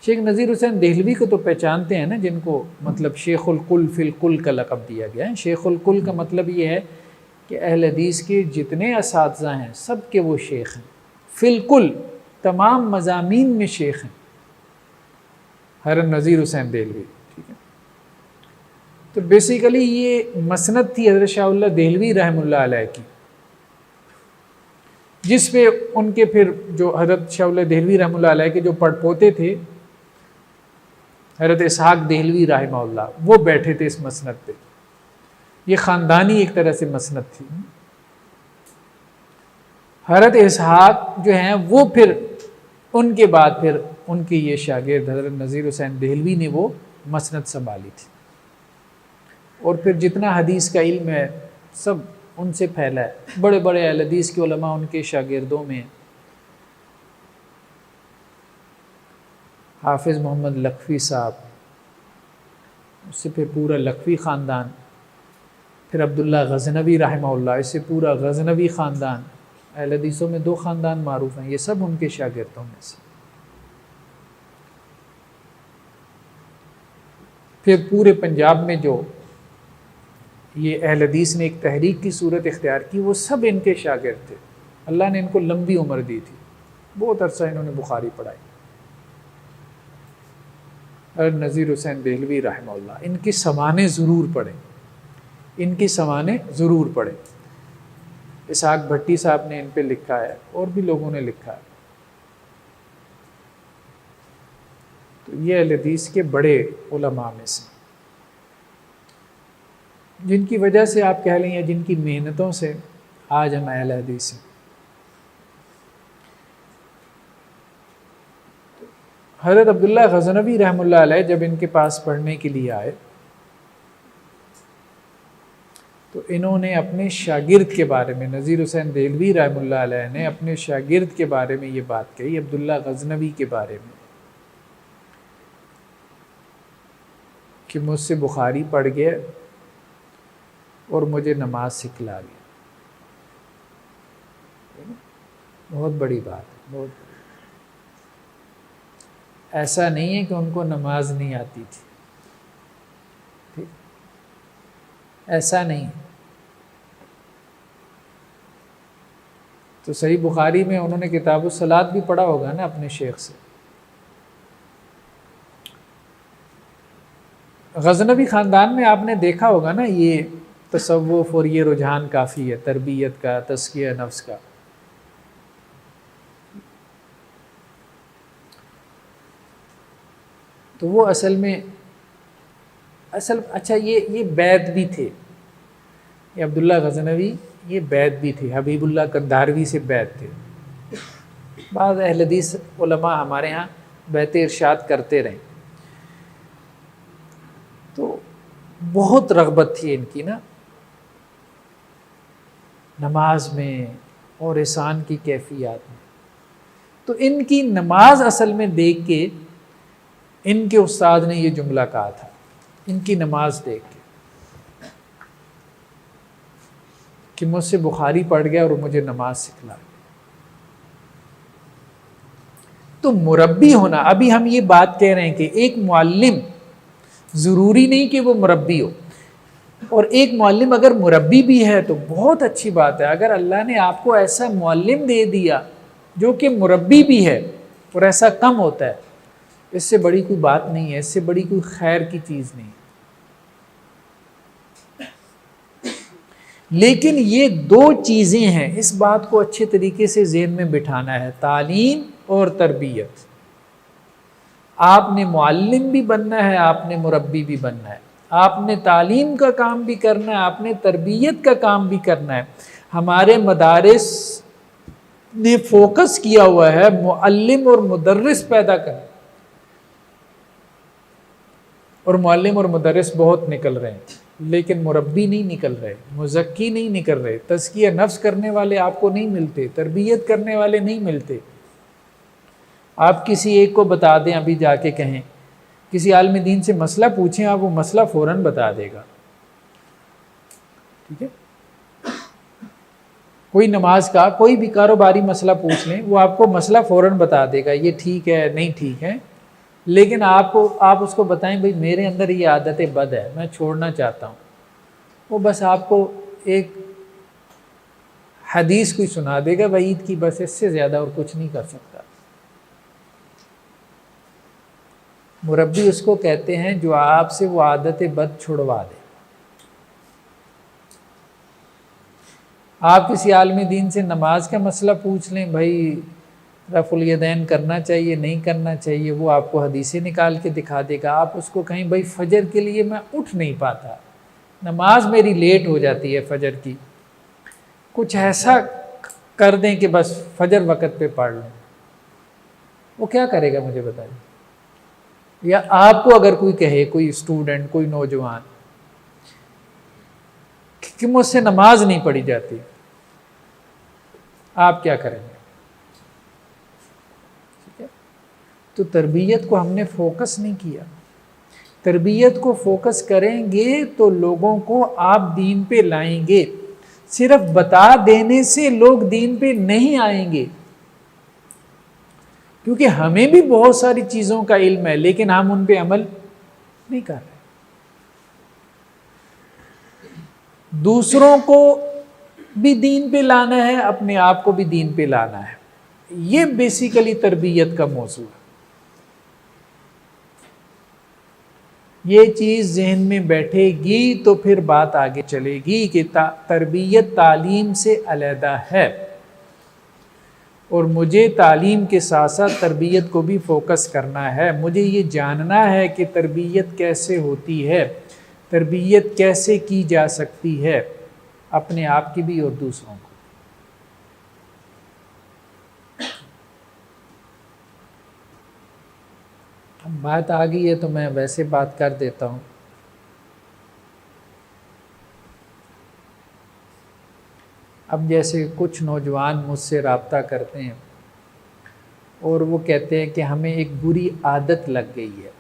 شیخ نذیر حسین دہلوی کو تو پہچانتے ہیں نا، جن کو مطلب شیخ الکل فی الکل کا لقب دیا گیا ہے۔ شیخ الکل کا مطلب یہ ہے کہ اہل حدیث کے جتنے اساتذہ ہیں سب کے وہ شیخ ہیں، فی الکل تمام مضامین میں شیخ ہیں حضرت نذیر حسین دہلوی، ٹھیک ہے۔ تو بیسیکلی یہ مسند تھی حضرت شاہ اللہ دہلوی رحمہ اللہ علیہ کی، جس پہ ان کے پھر جو حضرت شاہ اللہ دہلوی رحمہ اللہ علیہ کے جو پڑ پوتے تھے حضرت اسحاق دہلوی رحمہ اللہ، وہ بیٹھے تھے اس مسند پہ۔ یہ خاندانی ایک طرح سے مسند تھی۔ حضرت اسحاق جو ہیں وہ پھر ان کے بعد پھر ان کے یہ شاگرد حضرت نذیر حسین دہلوی نے وہ مسند سنبھالی تھی، اور پھر جتنا حدیث کا علم ہے سب ان سے پھیلا ہے۔ بڑے بڑے اہل حدیث کے علماء ان کے شاگردوں میں، حافظ محمد لکھوی صاحب، اس سے پھر پورا لکھوی خاندان، پھر عبداللہ غزنوی رحمہ اللہ، اس سے پورا غزنوی خاندان۔ اہل حدیثوں میں 2 خاندان معروف ہیں، یہ سب ان کے شاگردوں میں سے۔ پھر پورے پنجاب میں جو یہ اہل حدیث نے ایک تحریک کی صورت اختیار کی، وہ سب ان کے شاگرد تھے۔ اللہ نے ان کو لمبی عمر دی تھی، بہت عرصہ انہوں نے بخاری پڑھائی۔ اور نذیر حسین دہلوی رحمہ اللہ، ان کی سمانے ضرور پڑھیں، ان کی سمانے ضرور پڑھیں۔ اسحاق بھٹی صاحب نے ان پہ لکھا ہے، اور بھی لوگوں نے لکھا ہے۔ تو یہ اہل حدیث کے بڑے علماء میں سے، جن کی وجہ سے آپ کہہ لیں یا جن کی محنتوں سے آج ہم اہل حدیث ہیں۔ حضرت عبداللہ غزنوی رحمہ اللہ علیہ جب ان کے پاس پڑھنے کے لیے آئے تو انہوں نے اپنے شاگرد کے بارے میں، نذیر حسین دہلوی رحمہ اللہ علیہ نے اپنے شاگرد کے بارے میں یہ بات کہی، عبداللہ غزنوی کے بارے میں، کہ مجھ سے بخاری پڑھ گیا اور مجھے نماز سکھلا گیا۔ بہت بڑی بات ہے، بہت بڑی۔ ایسا نہیں ہے کہ ان کو نماز نہیں آتی تھی، ٹھیک، ایسا نہیں۔ تو صحیح بخاری میں انہوں نے کتاب الصلاۃ بھی پڑھا ہوگا نا اپنے شیخ سے۔ غزنوی خاندان میں آپ نے دیکھا ہوگا نا، یہ تصوف اور یہ رجحان کافی ہے، تربیت کا، تزکیہ نفس کا۔ تو وہ اصل میں اچھا یہ بیعت بھی تھے، یہ عبداللہ غزنوی یہ بیعت بھی تھے، حبیب اللہ قندھاروی سے بیعت تھے۔ بعض اہل حدیث علماء ہمارے ہاں بیعت ارشاد کرتے رہے، تو بہت رغبت تھی ان کی نا نماز میں اور احسان کی کیفیات میں۔ تو ان کی نماز اصل میں دیکھ کے ان کے استاد نے یہ جملہ کہا تھا، ان کی نماز دیکھ کے، کہ مجھ سے بخاری پڑھ گیا اور مجھے نماز سکھلا۔ تو مربی ہونا، ابھی ہم یہ بات کہہ رہے ہیں کہ ایک معلم ضروری نہیں کہ وہ مربی ہو، اور ایک معلم اگر مربی بھی ہے تو بہت اچھی بات ہے. اگر اللہ نے آپ کو ایسا معلم دے دیا جو کہ مربی بھی ہے، اور ایسا کم ہوتا ہے، اس سے بڑی کوئی بات نہیں ہے، اس سے بڑی کوئی خیر کی چیز نہیں ہے. لیکن یہ دو چیزیں ہیں، اس بات کو اچھے طریقے سے ذہن میں بٹھانا ہے، تعلیم اور تربیت. آپ نے معلم بھی بننا ہے، آپ نے مربی بھی بننا ہے، آپ نے تعلیم کا کام بھی کرنا ہے، آپ نے تربیت کا کام بھی کرنا ہے. ہمارے مدارس نے فوکس کیا ہوا ہے معلم اور مدرس پیدا کرنا، اور معلم اور مدرس بہت نکل رہے ہیں، لیکن مربی نہیں نکل رہے، مزکی نہیں نکل رہے، تزکیہ نفس کرنے والے آپ کو نہیں ملتے، تربیت کرنے والے نہیں ملتے. آپ کسی ایک کو بتا دیں، ابھی جا کے کہیں، کسی عالم دین سے مسئلہ پوچھیں، آپ وہ مسئلہ فوراً بتا دے گا. ٹھیک ہے، کوئی نماز کا کوئی بھی کاروباری مسئلہ پوچھ لیں، وہ آپ کو مسئلہ فوراً بتا دے گا، یہ ٹھیک ہے نہیں ٹھیک ہے. لیکن آپ اس کو بتائیں بھئی میرے اندر یہ عادت بد ہے، میں چھوڑنا چاہتا ہوں، وہ بس آپ کو ایک حدیث کوئی سنا دے گا وعید کی، بس اس سے زیادہ اور کچھ نہیں کر سکتا. مربی اس کو کہتے ہیں جو آپ سے وہ عادت بد چھڑوا دے. آپ کسی عالم دین سے نماز کا مسئلہ پوچھ لیں، بھائی رفع الیدین کرنا چاہیے نہیں کرنا چاہیے، وہ آپ کو حدیثیں نکال کے دکھا دے گا. آپ اس کو کہیں بھائی فجر کے لیے میں اٹھ نہیں پاتا، نماز میری لیٹ ہو جاتی ہے فجر کی، کچھ ایسا کر دیں کہ بس فجر وقت پہ پڑھ لیں، وہ کیا کرے گا مجھے بتائیے؟ یا آپ کو اگر کوئی کہے، کوئی اسٹوڈنٹ، کوئی نوجوان کہ مجھ سے نماز نہیں پڑھی جاتی، آپ کیا کریں گے؟ ٹھیک ہے، تو تربیت کو ہم نے فوکس نہیں کیا. تربیت کو فوکس کریں گے تو لوگوں کو آپ دین پہ لائیں گے. صرف بتا دینے سے لوگ دین پہ نہیں آئیں گے، کیونکہ ہمیں بھی بہت ساری چیزوں کا علم ہے، لیکن ہم ان پہ عمل نہیں کر رہے. دوسروں کو بھی دین پہ لانا ہے، اپنے آپ کو بھی دین پہ لانا ہے. یہ بیسیکلی تربیت کا موضوع ہے. یہ چیز ذہن میں بیٹھے گی تو پھر بات آگے چلے گی کہ تربیت تعلیم سے علیحدہ ہے، اور مجھے تعلیم کے ساتھ ساتھ تربیت کو بھی فوکس کرنا ہے. مجھے یہ جاننا ہے کہ تربیت کیسے ہوتی ہے، تربیت کیسے کی جا سکتی ہے، اپنے آپ کی بھی اور دوسروں کو. بات آ گئی ہے تو میں ویسے بات کر دیتا ہوں. اب جیسے کچھ نوجوان مجھ سے رابطہ کرتے ہیں اور وہ کہتے ہیں کہ ہمیں ایک بری عادت لگ گئی ہے.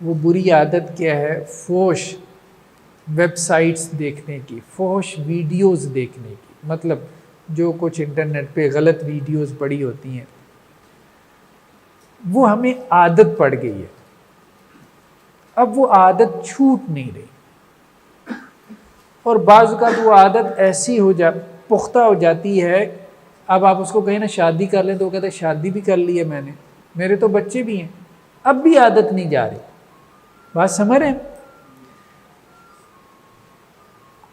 وہ بری عادت کیا ہے؟ فحش ویب سائٹس دیکھنے کی، فحش ویڈیوز دیکھنے کی، مطلب جو کچھ انٹرنیٹ پہ غلط ویڈیوز پڑی ہوتی ہیں، وہ ہمیں عادت پڑ گئی ہے. اب وہ عادت چھوٹ نہیں رہی، اور بعض کا وہ عادت ایسی پختہ ہو جاتی ہے. اب آپ اس کو کہیں نا شادی کر لیں تو وہ کہتے ہیں شادی بھی کر لی ہے میں نے، میرے تو بچے بھی ہیں، اب بھی عادت نہیں جا رہی. بات سمجھ رہے ہیں؟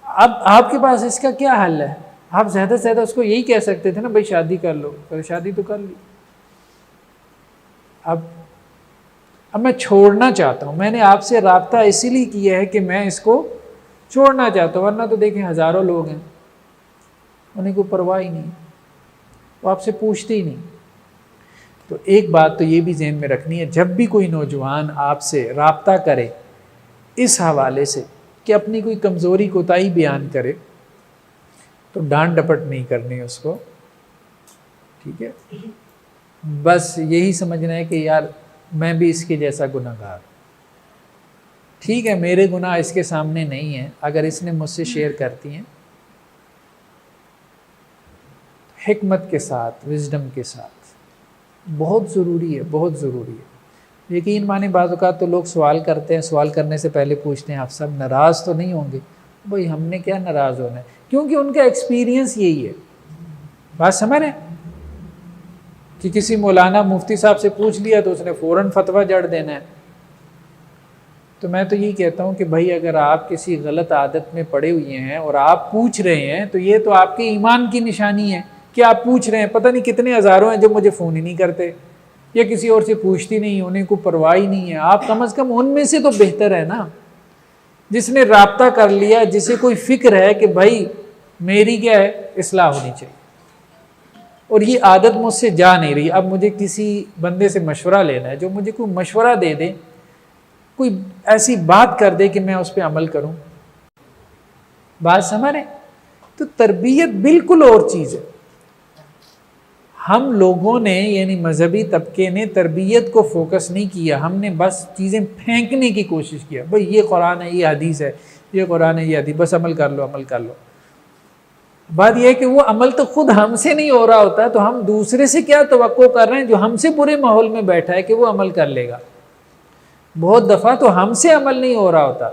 اب آپ کے پاس اس کا کیا حل ہے؟ آپ زیادہ سے زیادہ اس کو یہی کہہ سکتے تھے نا بھائی شادی کر لو، پر شادی تو کر لی. اب میں چھوڑنا چاہتا ہوں. میں نے آپ سے رابطہ اسی لیے کیا ہے کہ میں اس کو چھوڑنا چاہتا ہوں، ورنہ تو دیکھیں ہزاروں لوگ ہیں انہیں کوئی پرواہ ہی نہیں، وہ آپ سے پوچھتے ہی نہیں. تو ایک بات تو یہ بھی ذہن میں رکھنی ہے، جب بھی کوئی نوجوان آپ سے رابطہ کرے اس حوالے سے کہ اپنی کوئی کمزوری کوتاہی بیان کرے، تو ڈانٹ ڈپٹ نہیں کرنی اس کو. ٹھیک ہے، بس یہی سمجھنا ہے کہ یار میں بھی اس کے جیسا گناہ گار. ٹھیک ہے، میرے گناہ اس کے سامنے نہیں ہیں، اگر اس نے مجھ سے شیئر کرتی ہیں حکمت کے ساتھ، وزڈم کے ساتھ. بہت ضروری ہے، بہت ضروری ہے۔ یقین مانے بعض اوقات تو لوگ سوال کرتے ہیں، سوال کرنے سے پہلے پوچھتے ہیں آپ سب ناراض تو نہیں ہوں گے؟ بھائی ہم نے کیا ناراض ہونا ہے، کیونکہ ان کا ایکسپیرینس یہی ہے۔ بات سمجھ رہے ہیں کہ کسی مولانا مفتی صاحب سے پوچھ لیا تو اس نے فوراً فتویٰ جڑ دینا ہے۔ تو میں تو یہی کہتا ہوں کہ بھائی اگر آپ کسی غلط عادت میں پڑے ہوئے ہیں اور آپ پوچھ رہے ہیں تو یہ تو آپ کے ایمان کی نشانی ہے کہ آپ پوچھ رہے ہیں۔ پتہ نہیں کتنے ہزاروں ہیں جو مجھے فون ہی نہیں کرتے یا کسی اور سے پوچھتی نہیں، انہیں کوئی پرواہ ہی نہیں ہے۔ آپ کم از کم ان میں سے تو بہتر ہے نا، جس نے رابطہ کر لیا، جسے کوئی فکر ہے کہ بھائی میری کیا ہے، اصلاح ہونی چاہیے اور یہ عادت مجھ سے جا نہیں رہی، اب مجھے کسی بندے سے مشورہ لینا ہے جو مجھے کوئی مشورہ دے دے، کوئی ایسی بات کر دے کہ میں اس پہ عمل کروں۔ بات سمجھ رہے؟ تو تربیت بالکل اور چیز ہے۔ ہم لوگوں نے یعنی مذہبی طبقے نے تربیت کو فوکس نہیں کیا، ہم نے بس چیزیں پھینکنے کی کوشش کیا، بھئی یہ قرآن ہے، یہ حدیث ہے، یہ قرآن ہے، یہ حدیث، بس عمل کر لو، عمل کر لو۔ بات یہ ہے کہ وہ عمل تو خود ہم سے نہیں ہو رہا ہوتا، تو ہم دوسرے سے کیا توقع کر رہے ہیں جو ہم سے برے ماحول میں بیٹھا ہے کہ وہ عمل کر لے گا۔ بہت دفعہ تو ہم سے عمل نہیں ہو رہا ہوتا،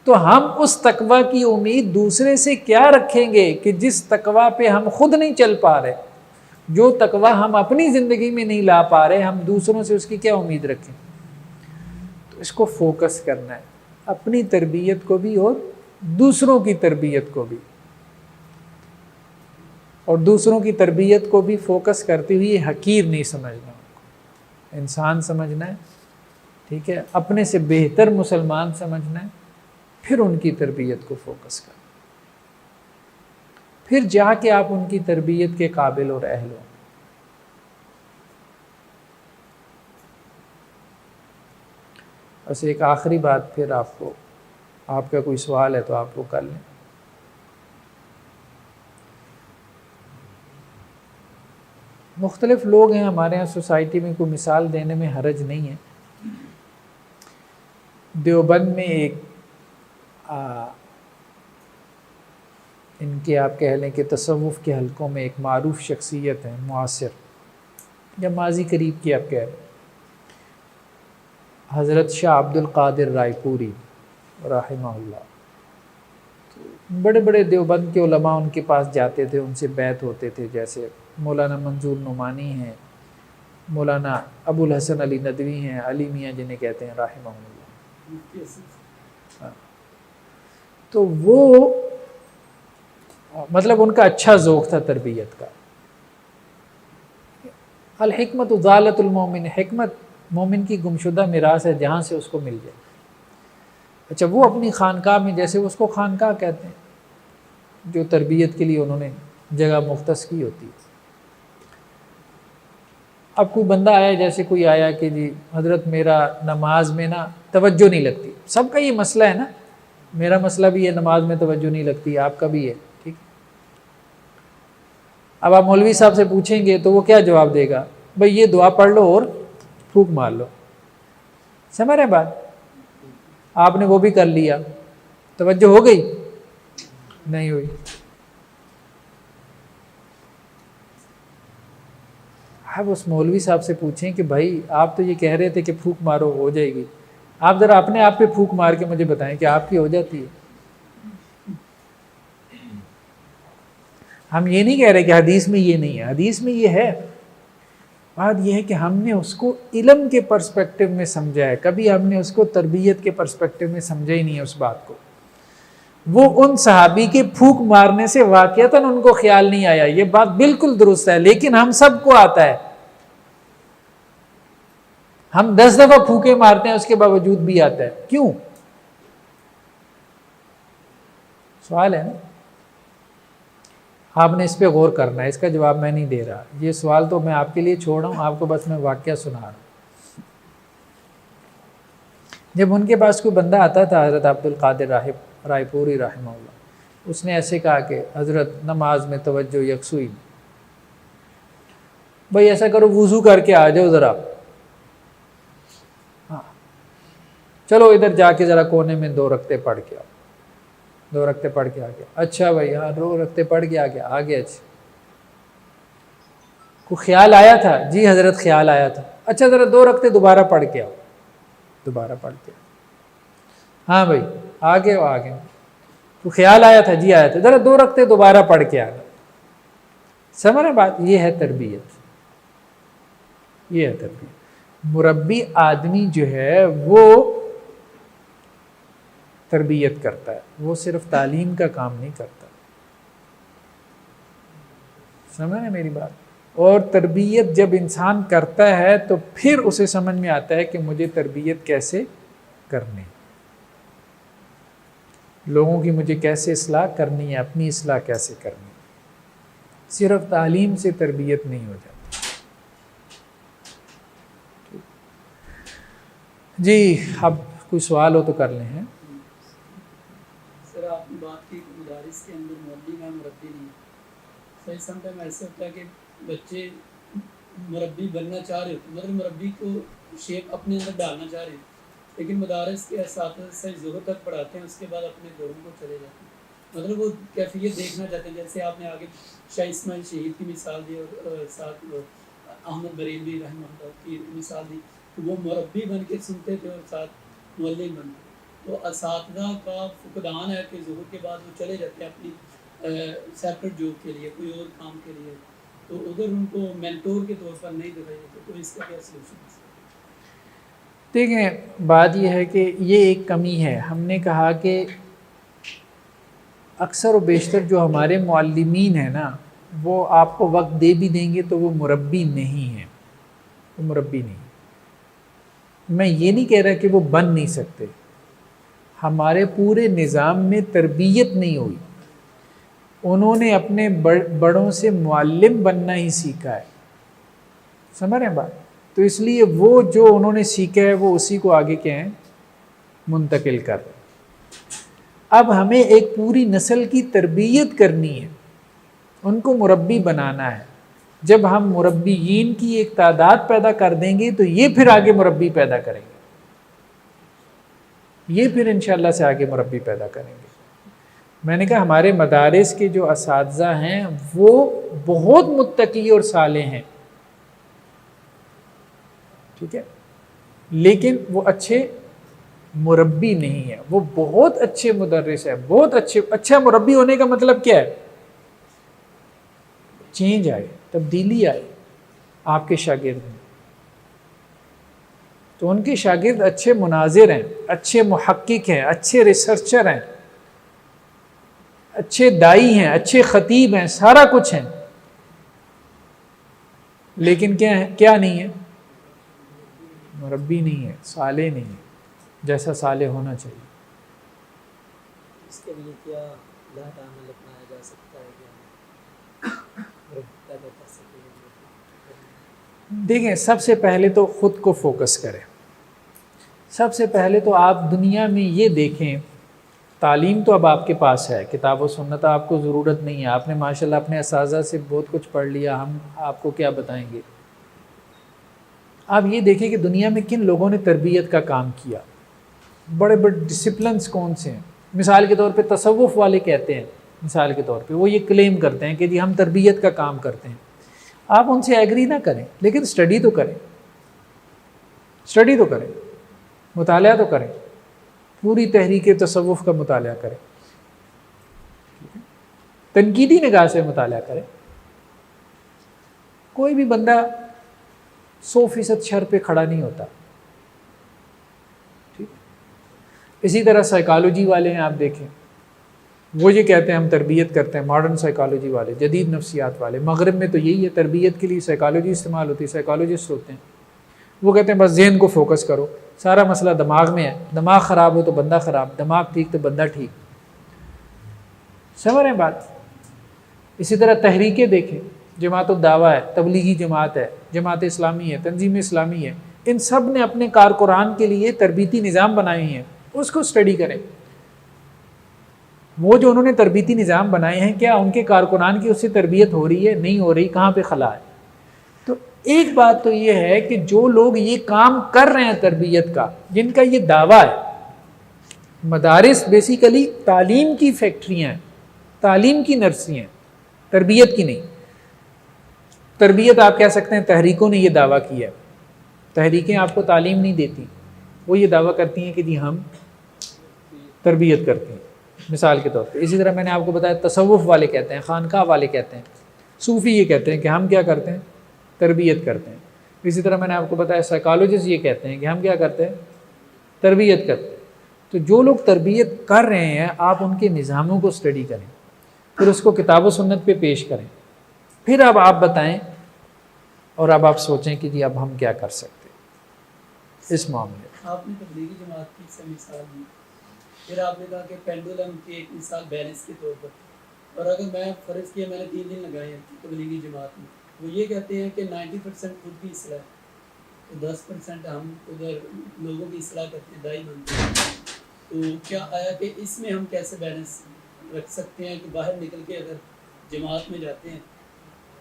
تو ہم اس تقویٰ کی امید دوسرے سے کیا رکھیں گے کہ جس تقویٰ پہ ہم خود نہیں چل پا رہے، جو تقویٰ ہم اپنی زندگی میں نہیں لا پا رہے، ہم دوسروں سے اس کی کیا امید رکھیں؟ تو اس کو فوکس کرنا ہے، اپنی تربیت کو بھی اور دوسروں کی تربیت کو بھی، اور دوسروں کی تربیت کو بھی فوکس کرتے ہوئے حقیر نہیں سمجھنا، انسان سمجھنا ہے، ٹھیک ہے، اپنے سے بہتر مسلمان سمجھنا ہے، پھر ان کی تربیت کو فوکس کرنا، پھر جا کے آپ ان کی تربیت کے قابل اور اہل ہوں۔ بس ایک آخری بات، پھر آپ کا کوئی سوال ہے تو آپ وہ کر لیں۔ مختلف لوگ ہیں ہمارے ہاں سوسائٹی میں، کوئی مثال دینے میں حرج نہیں ہے۔ دیوبند میں ایک ان کے آپ کہہ لیں کہ تصوف کے حلقوں میں ایک معروف شخصیت ہے، معاصر یا ماضی قریب کی آپ کہہ لیں، حضرت شاہ عبد القادر رائے پوری رحمہ اللہ۔ بڑے بڑے دیوبند کے علماء ان کے پاس جاتے تھے، ان سے بیعت ہوتے تھے، جیسے مولانا منظور نعمانی ہیں، مولانا ابو الحسن علی ندوی ہیں، علی میاں جنہیں کہتے ہیں رحمہ اللہ۔ تو وہ مطلب ان کا اچھا ذوق تھا تربیت کا۔ الحکمت ضالۃ المومن، حکمت مومن کی گمشدہ میراث ہے، جہاں سے اس کو مل جائے۔ اچھا، وہ اپنی خانقاہ میں، جیسے اس کو خانقاہ کہتے ہیں جو تربیت کے لیے انہوں نے جگہ مختص کی ہوتی ہے۔ اب کوئی بندہ آیا، جیسے کوئی آیا کہ جی حضرت میرا نماز میں نا توجہ نہیں لگتی، سب کا یہ مسئلہ ہے نا، میرا مسئلہ بھی ہے، نماز میں توجہ نہیں لگتی، آپ کا بھی ہے، ٹھیک ہے۔ اب آپ مولوی صاحب سے پوچھیں گے تو وہ کیا جواب دے گا؟ بھئی یہ دعا پڑھ لو اور پھونک مار لو۔ سمجھ رہے ہیں بات؟ آپ نے وہ بھی کر لیا، توجہ ہو گئی؟ نہیں ہوئی۔ آپ اس مولوی صاحب سے پوچھیں کہ بھائی آپ تو یہ کہہ رہے تھے کہ پھونک مارو ہو جائے گی، آپ ذرا اپنے آپ پہ پھونک مار کے مجھے بتائیں کہ آپ کی ہو جاتی ہے؟ ہم یہ نہیں کہہ رہے کہ حدیث میں یہ نہیں ہے، حدیث میں یہ ہے۔ بات یہ ہے کہ ہم نے اس کو علم کے پرسپیکٹو میں سمجھا ہے، کبھی ہم نے اس کو تربیت کے پرسپیکٹو میں سمجھا ہی نہیں ہے اس بات کو۔ وہ ان صحابی کے پھونک مارنے سے واقعتاً ان کو خیال نہیں آیا، یہ بات بالکل درست ہے، لیکن ہم سب کو آتا ہے۔ ہم 10 دفعہ پھونکے مارتے ہیں، اس کے باوجود بھی آتا ہے، کیوں؟ سوال ہے نا، آپ نے اس پہ غور کرنا ہے، اس کا جواب میں نہیں دے رہا، یہ سوال تو میں آپ کے لیے چھوڑ رہا ہوں، آپ کو بس میں واقعہ سنا رہا ہوں۔ جب ان کے پاس کوئی بندہ آتا تھا حضرت عبد القادر رائے پوری رحمہ اللہ، اس نے ایسے کہا کہ حضرت نماز میں توجہ یکسوئی نہیں، بھائی ایسا کرو وضو کر کے آ جاؤ ذرا، ہاں چلو ادھر جا کے ذرا کونے میں 2 رکعتیں پڑھ کے آؤ، 2 رکعتیں پڑھ کے آ گیا۔ اچھا بھائی، ہاں 2 رکعتیں پڑھ کے آ گیا، جی کوئی خیال آیا تھا؟ جی حضرت خیال آیا تھا. اچھا ذرا 2 رکعتیں دوبارہ پڑھ کے آؤ. دوبارہ پڑھ کے آؤ. ہاں بھائی آگے ہو آگے. کوئی خیال آیا تھا؟ جی آیا تھا. ذرا 2 رکعتیں دوبارہ پڑھ کے آنا. سمجھ رہے بات؟ یہ ہے تربیت. یہ ہے تربیت. مربی آدمی جو ہے وہ تربیت کرتا ہے، وہ صرف تعلیم کا کام نہیں کرتا. سمجھ رہے میری بات؟ اور تربیت جب انسان کرتا ہے تو پھر اسے سمجھ میں آتا ہے کہ مجھے تربیت کیسے کرنی، لوگوں کی مجھے کیسے اصلاح کرنی ہے، اپنی اصلاح کیسے کرنی. صرف تعلیم سے تربیت نہیں ہو جاتی. جی اب کوئی سوال ہو تو کر لیں. ہیں سر آپ نے بات کی کہ مدارس کے اندر معلم ہے مربی نہیں. صحیح سم ٹائم ایسے ہوتا ہے کہ بچے مربی بننا چاہ رہے ہوتے ہیں، مطلب مربی کو شیپ اپنے اندر ڈالنا چاہ رہے ہیں، لیکن مدارس کے اساتذہ صحیح ظہر تک پڑھاتے ہیں، اس کے بعد اپنے گھروں کو چلے جاتے ہیں. مطلب وہ کیفیت دیکھنا چاہتے ہیں. جیسے آپ نے آگے شاہ اسماعیل شہید کی مثال دی اور ساتھ احمد بریلوی رحمہ اللہ کی مثال دی، کہ وہ مربی بن کے سنتے تھے اور ساتھ معلم بن کے. تو اساتذہ کا فقدان ہے کہ ظہر کے بعد وہ چلے جاتے ہیں اپنی سیپریٹ جاب کے لیے، کوئی اور کام کے لیے، تو ادھر ان کو مینٹور کے طور پر نہیں دکھائی جاتے. تو اس کا کیا سلوشن ہے؟ دیکھیں بات یہ ہے کہ یہ ایک کمی ہے. ہم نے کہا کہ اکثر و بیشتر جو ہمارے معلمین ہیں نا، وہ آپ کو وقت دے بھی دیں گے تو وہ مربی نہیں ہیں. وہ مربی نہیں. میں یہ نہیں کہہ رہا کہ وہ بن نہیں سکتے. ہمارے پورے نظام میں تربیت نہیں ہوئی. انہوں نے اپنے بڑوں سے معلم بننا ہی سیکھا ہے. سمجھ رہے ہیں بات؟ تو اس لیے وہ جو انہوں نے سیکھا ہے وہ اسی کو آگے کیا ہے منتقل کر رہے ہیں. اب ہمیں ایک پوری نسل کی تربیت کرنی ہے، ان کو مربی بنانا ہے. جب ہم مربیین کی ایک تعداد پیدا کر دیں گے تو یہ پھر آگے مربی پیدا کریں گے. یہ پھر انشاءاللہ سے آگے مربی پیدا کریں گے. میں نے کہا ہمارے مدارس کے جو اساتذہ ہیں وہ بہت متقی اور صالح ہیں، ٹھیک ہے، لیکن وہ اچھے مربی نہیں ہے. وہ بہت اچھے مدرس ہے، بہت اچھا مربی ہونے کا مطلب کیا ہے؟ چینج آئے، تبدیلی آئے آپ کے شاگرد میں. تو ان کے شاگرد اچھے مناظر ہیں، اچھے محقق ہیں، اچھے ریسرچر ہیں، اچھے دائی ہیں، اچھے خطیب ہیں، سارا کچھ ہیں، لیکن کیا نہیں ہے؟ مربی نہیں ہے، صالح نہیں ہے جیسا صالح ہونا چاہیے. اس کے لیے کیا لہر عمل اپنایا جا سکتا ہے کہ پیدا کر سکیں؟ دیکھیں سب سے پہلے تو خود کو فوکس کریں. سب سے پہلے تو آپ دنیا میں یہ دیکھیں، تعلیم تو اب آپ کے پاس ہے، کتاب و سنت آپ کو ضرورت نہیں ہے. آپ نے ماشاءاللہ اپنے اساتذہ سے بہت کچھ پڑھ لیا، ہم آپ کو کیا بتائیں گے. آپ یہ دیکھیں کہ دنیا میں کن لوگوں نے تربیت کا کام کیا، بڑے بڑے ڈسپلنس کون سے ہیں. مثال کے طور پہ تصوف والے کہتے ہیں، مثال کے طور پہ وہ یہ کلیم کرتے ہیں کہ جی ہم تربیت کا کام کرتے ہیں. آپ ان سے ایگری نہ کریں، لیکن اسٹڈی تو کریں، اسٹڈی تو کریں، مطالعہ تو کریں، پوری تحریک تصوف کا مطالعہ کریں، تنقیدی نگاہ سے مطالعہ کریں. کوئی بھی بندہ 100% شر پہ کھڑا نہیں ہوتا. ٹھیک. اسی طرح سائیکالوجی والے ہیں، آپ دیکھیں وہ یہ کہتے ہیں ہم تربیت کرتے ہیں. ماڈرن سائیکالوجی والے، جدید نفسیات والے، مغرب میں تو یہی ہے، تربیت کے لیے سائیکالوجی استعمال ہوتی ہے، سائیکالوجسٹ ہوتے ہیں. وہ کہتے ہیں بس ذہن کو فوکس کرو، سارا مسئلہ دماغ میں ہے، دماغ خراب ہو تو بندہ خراب، دماغ ٹھیک تو بندہ ٹھیک. سمجھ رہے ہیں بات؟ اسی طرح تحریکیں دیکھیں، جماعت الدعویٰ ہے، تبلیغی جماعت ہے، جماعت اسلامی ہے، تنظیم اسلامی ہے، ان سب نے اپنے کارکنان کے لیے تربیتی نظام بنائے ہیں. اس کو اسٹڈی کریں. وہ جو انہوں نے تربیتی نظام بنائے ہیں، کیا ان کے کارکنان کی اس سے تربیت ہو رہی ہے؟ نہیں ہو رہی. کہاں پہ خلا ہے؟ تو ایک بات تو یہ ہے کہ جو لوگ یہ کام کر رہے ہیں تربیت کا، جن کا یہ دعویٰ ہے، مدارس بیسیکلی تعلیم کی فیکٹریاں ہیں، تعلیم کی نرسری ہیں، تربیت کی نہیں. تربیت آپ کہہ سکتے ہیں تحریکوں نے یہ دعویٰ کیا ہے. تحریکیں آپ کو تعلیم نہیں دیتی، وہ یہ دعویٰ کرتی ہیں کہ جی ہم تربیت کرتے ہیں. مثال کے طور پہ اسی طرح میں نے آپ کو بتایا تصوف والے کہتے ہیں، خانقاہ والے کہتے ہیں، صوفی یہ کہتے ہیں کہ ہم کیا کرتے ہیں، تربیت کرتے ہیں. اسی طرح میں نے آپ کو بتایا سائیکالوجسٹ یہ کہتے ہیں کہ ہم کیا کرتے ہیں، تربیت کرتے ہیں. تو جو لوگ تربیت کر رہے ہیں آپ ان کے نظاموں کو اسٹڈی کریں، پھر اس کو کتاب و سنت پہ پیش کریں، پھر اب آپ بتائیں اور اب آپ سوچیں کہ جی اب ہم کیا کر سکتے ہیں اس معاملے. آپ نے تبلیغی جماعت کی سے مثال دی، پھر آپ نے کہا کہ پینڈولم کی ایک مثال بیلنس کے طور پر، اور اگر میں فرض کیا میں نے 3 دن لگائے ہیں تبلیغی جماعت میں، وہ یہ کہتے ہیں کہ 90% خود کی اصلاح، تو 10% ہم ادھر لوگوں کی اصلاح کرتے ہیں، دائی بنتے ہیں. تو کیا آیا کہ اس میں ہم کیسے بیلنس رکھ سکتے ہیں کہ باہر نکل کے اگر جماعت میں جاتے ہیں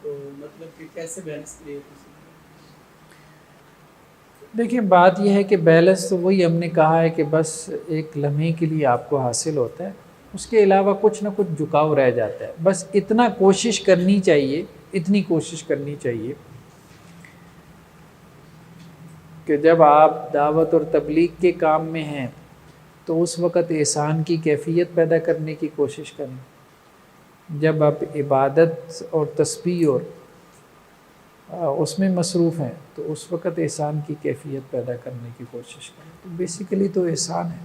تو مطلب کہ کیسے بیلنس کریٹ ہو سکتا ہے؟ دیکھیں بات یہ ہے کہ بیلنس تو وہی ہم نے کہا ہے کہ بس ایک لمحے کے لیے آپ کو حاصل ہوتا ہے، اس کے علاوہ کچھ نہ کچھ جھکاؤ رہ جاتا ہے. بس اتنا کوشش کرنی چاہیے، اتنی کوشش کرنی چاہیے کہ جب آپ دعوت اور تبلیغ کے کام میں ہیں تو اس وقت احسان کی کیفیت پیدا کرنے کی کوشش کریں. جب آپ عبادت اور تسبیح اور اس میں مصروف ہیں تو اس وقت احسان کی کیفیت پیدا کرنے کی کوشش کریں. تو بیسیکلی تو احسان ہے.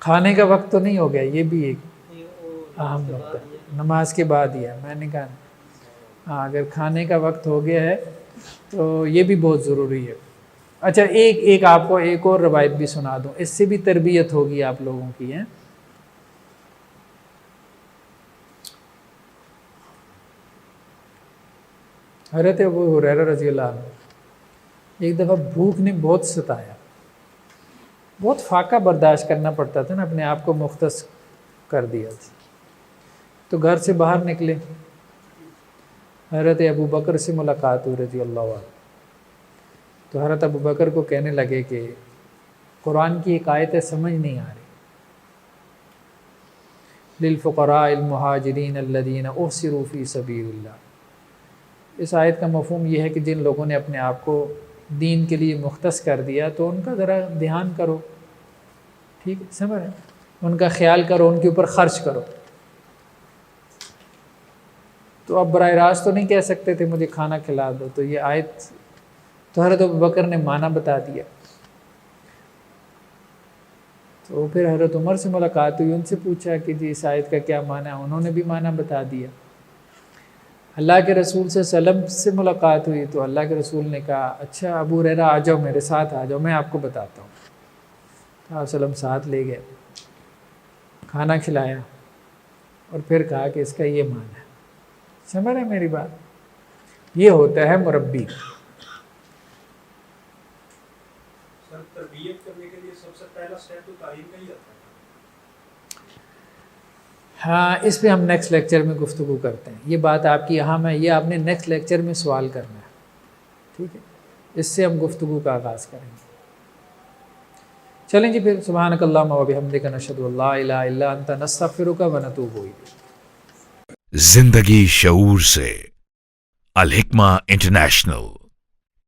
کھانے کا وقت تو نہیں ہو گیا، یہ بھی ایک اہم نقطہ ہے، نماز کے بعد ہی ہے. میں نے کہا ہاں اگر کھانے کا وقت ہو گیا ہے تو یہ بھی بہت ضروری ہے. اچھا ایک آپ کو ایک اور روایت بھی سنا دوں، اس سے بھی تربیت ہوگی آپ لوگوں کی ہیں. حضرت ابو ہریرہ رضی اللہ عنہ، ایک دفعہ بھوک نے بہت ستایا، بہت فاقہ برداشت کرنا پڑتا تھا نا، اپنے آپ کو مختص کر دیا تھا. تو گھر سے باہر نکلے، حضرت ابو بکر سے ملاقات ہوئی رضی اللہ عنہ. تو حضرت ابو بکر کو کہنے لگے کہ قرآن کی ایک آیت سمجھ نہیں آ رہی، للفقراء المہاجرین الذین احصروا فی سبیل اللہ. اس آیت کا مفہوم یہ ہے کہ جن لوگوں نے اپنے آپ کو دین کے لیے مختص کر دیا تو ان کا ذرا دھیان کرو، ٹھیک ہے، سمجھ رہے ہیں، ان کا خیال کرو، ان کے اوپر خرچ کرو. تو اب براہ راست تو نہیں کہہ سکتے تھے مجھے کھانا کھلا دو، تو یہ آیت تو حضرت ابوبکر نے معنی بتا دیا. تو پھر حضرت عمر سے ملاقات ہوئی، ان سے پوچھا کہ جی اس آیت کا کیا معنی ہے، انہوں نے بھی معنی بتا دیا. اللہ کے رسول صلی اللہ علیہ وسلم سے ملاقات ہوئی تو اللہ کے رسول نے کہا اچھا ابو ہریرہ آ جاؤ، میرے ساتھ آ جاؤ، میں آپ کو بتاتا ہوں. تو آپ وسلم ساتھ لے گئے، کھانا کھلایا اور پھر کہا کہ اس کا یہ معنی ہے. سمجھ رہے میری بات؟ یہ ہوتا ہے مربی. تربیت کرنے کے لیے سب سے پہلا سٹیپ تو تعلیم کا ہی ہوتا ہے. ہاں اس پہ ہم نیکسٹ لیکچر میں گفتگو کرتے ہیں. یہ بات آپ کی اہم ہے، یہ آپ نے نیکسٹ لیکچر میں سوال کرنا ہے، ٹھیک ہے، اس سے ہم گفتگو کا آغاز کریں گے. چلیں جی پھر سبحانک اللہم و بحمدک نشہد ان لا الہ الا انت نستغفرک و نتوب الیک. زندگی شعور سے، الحکمہ انٹرنیشنل.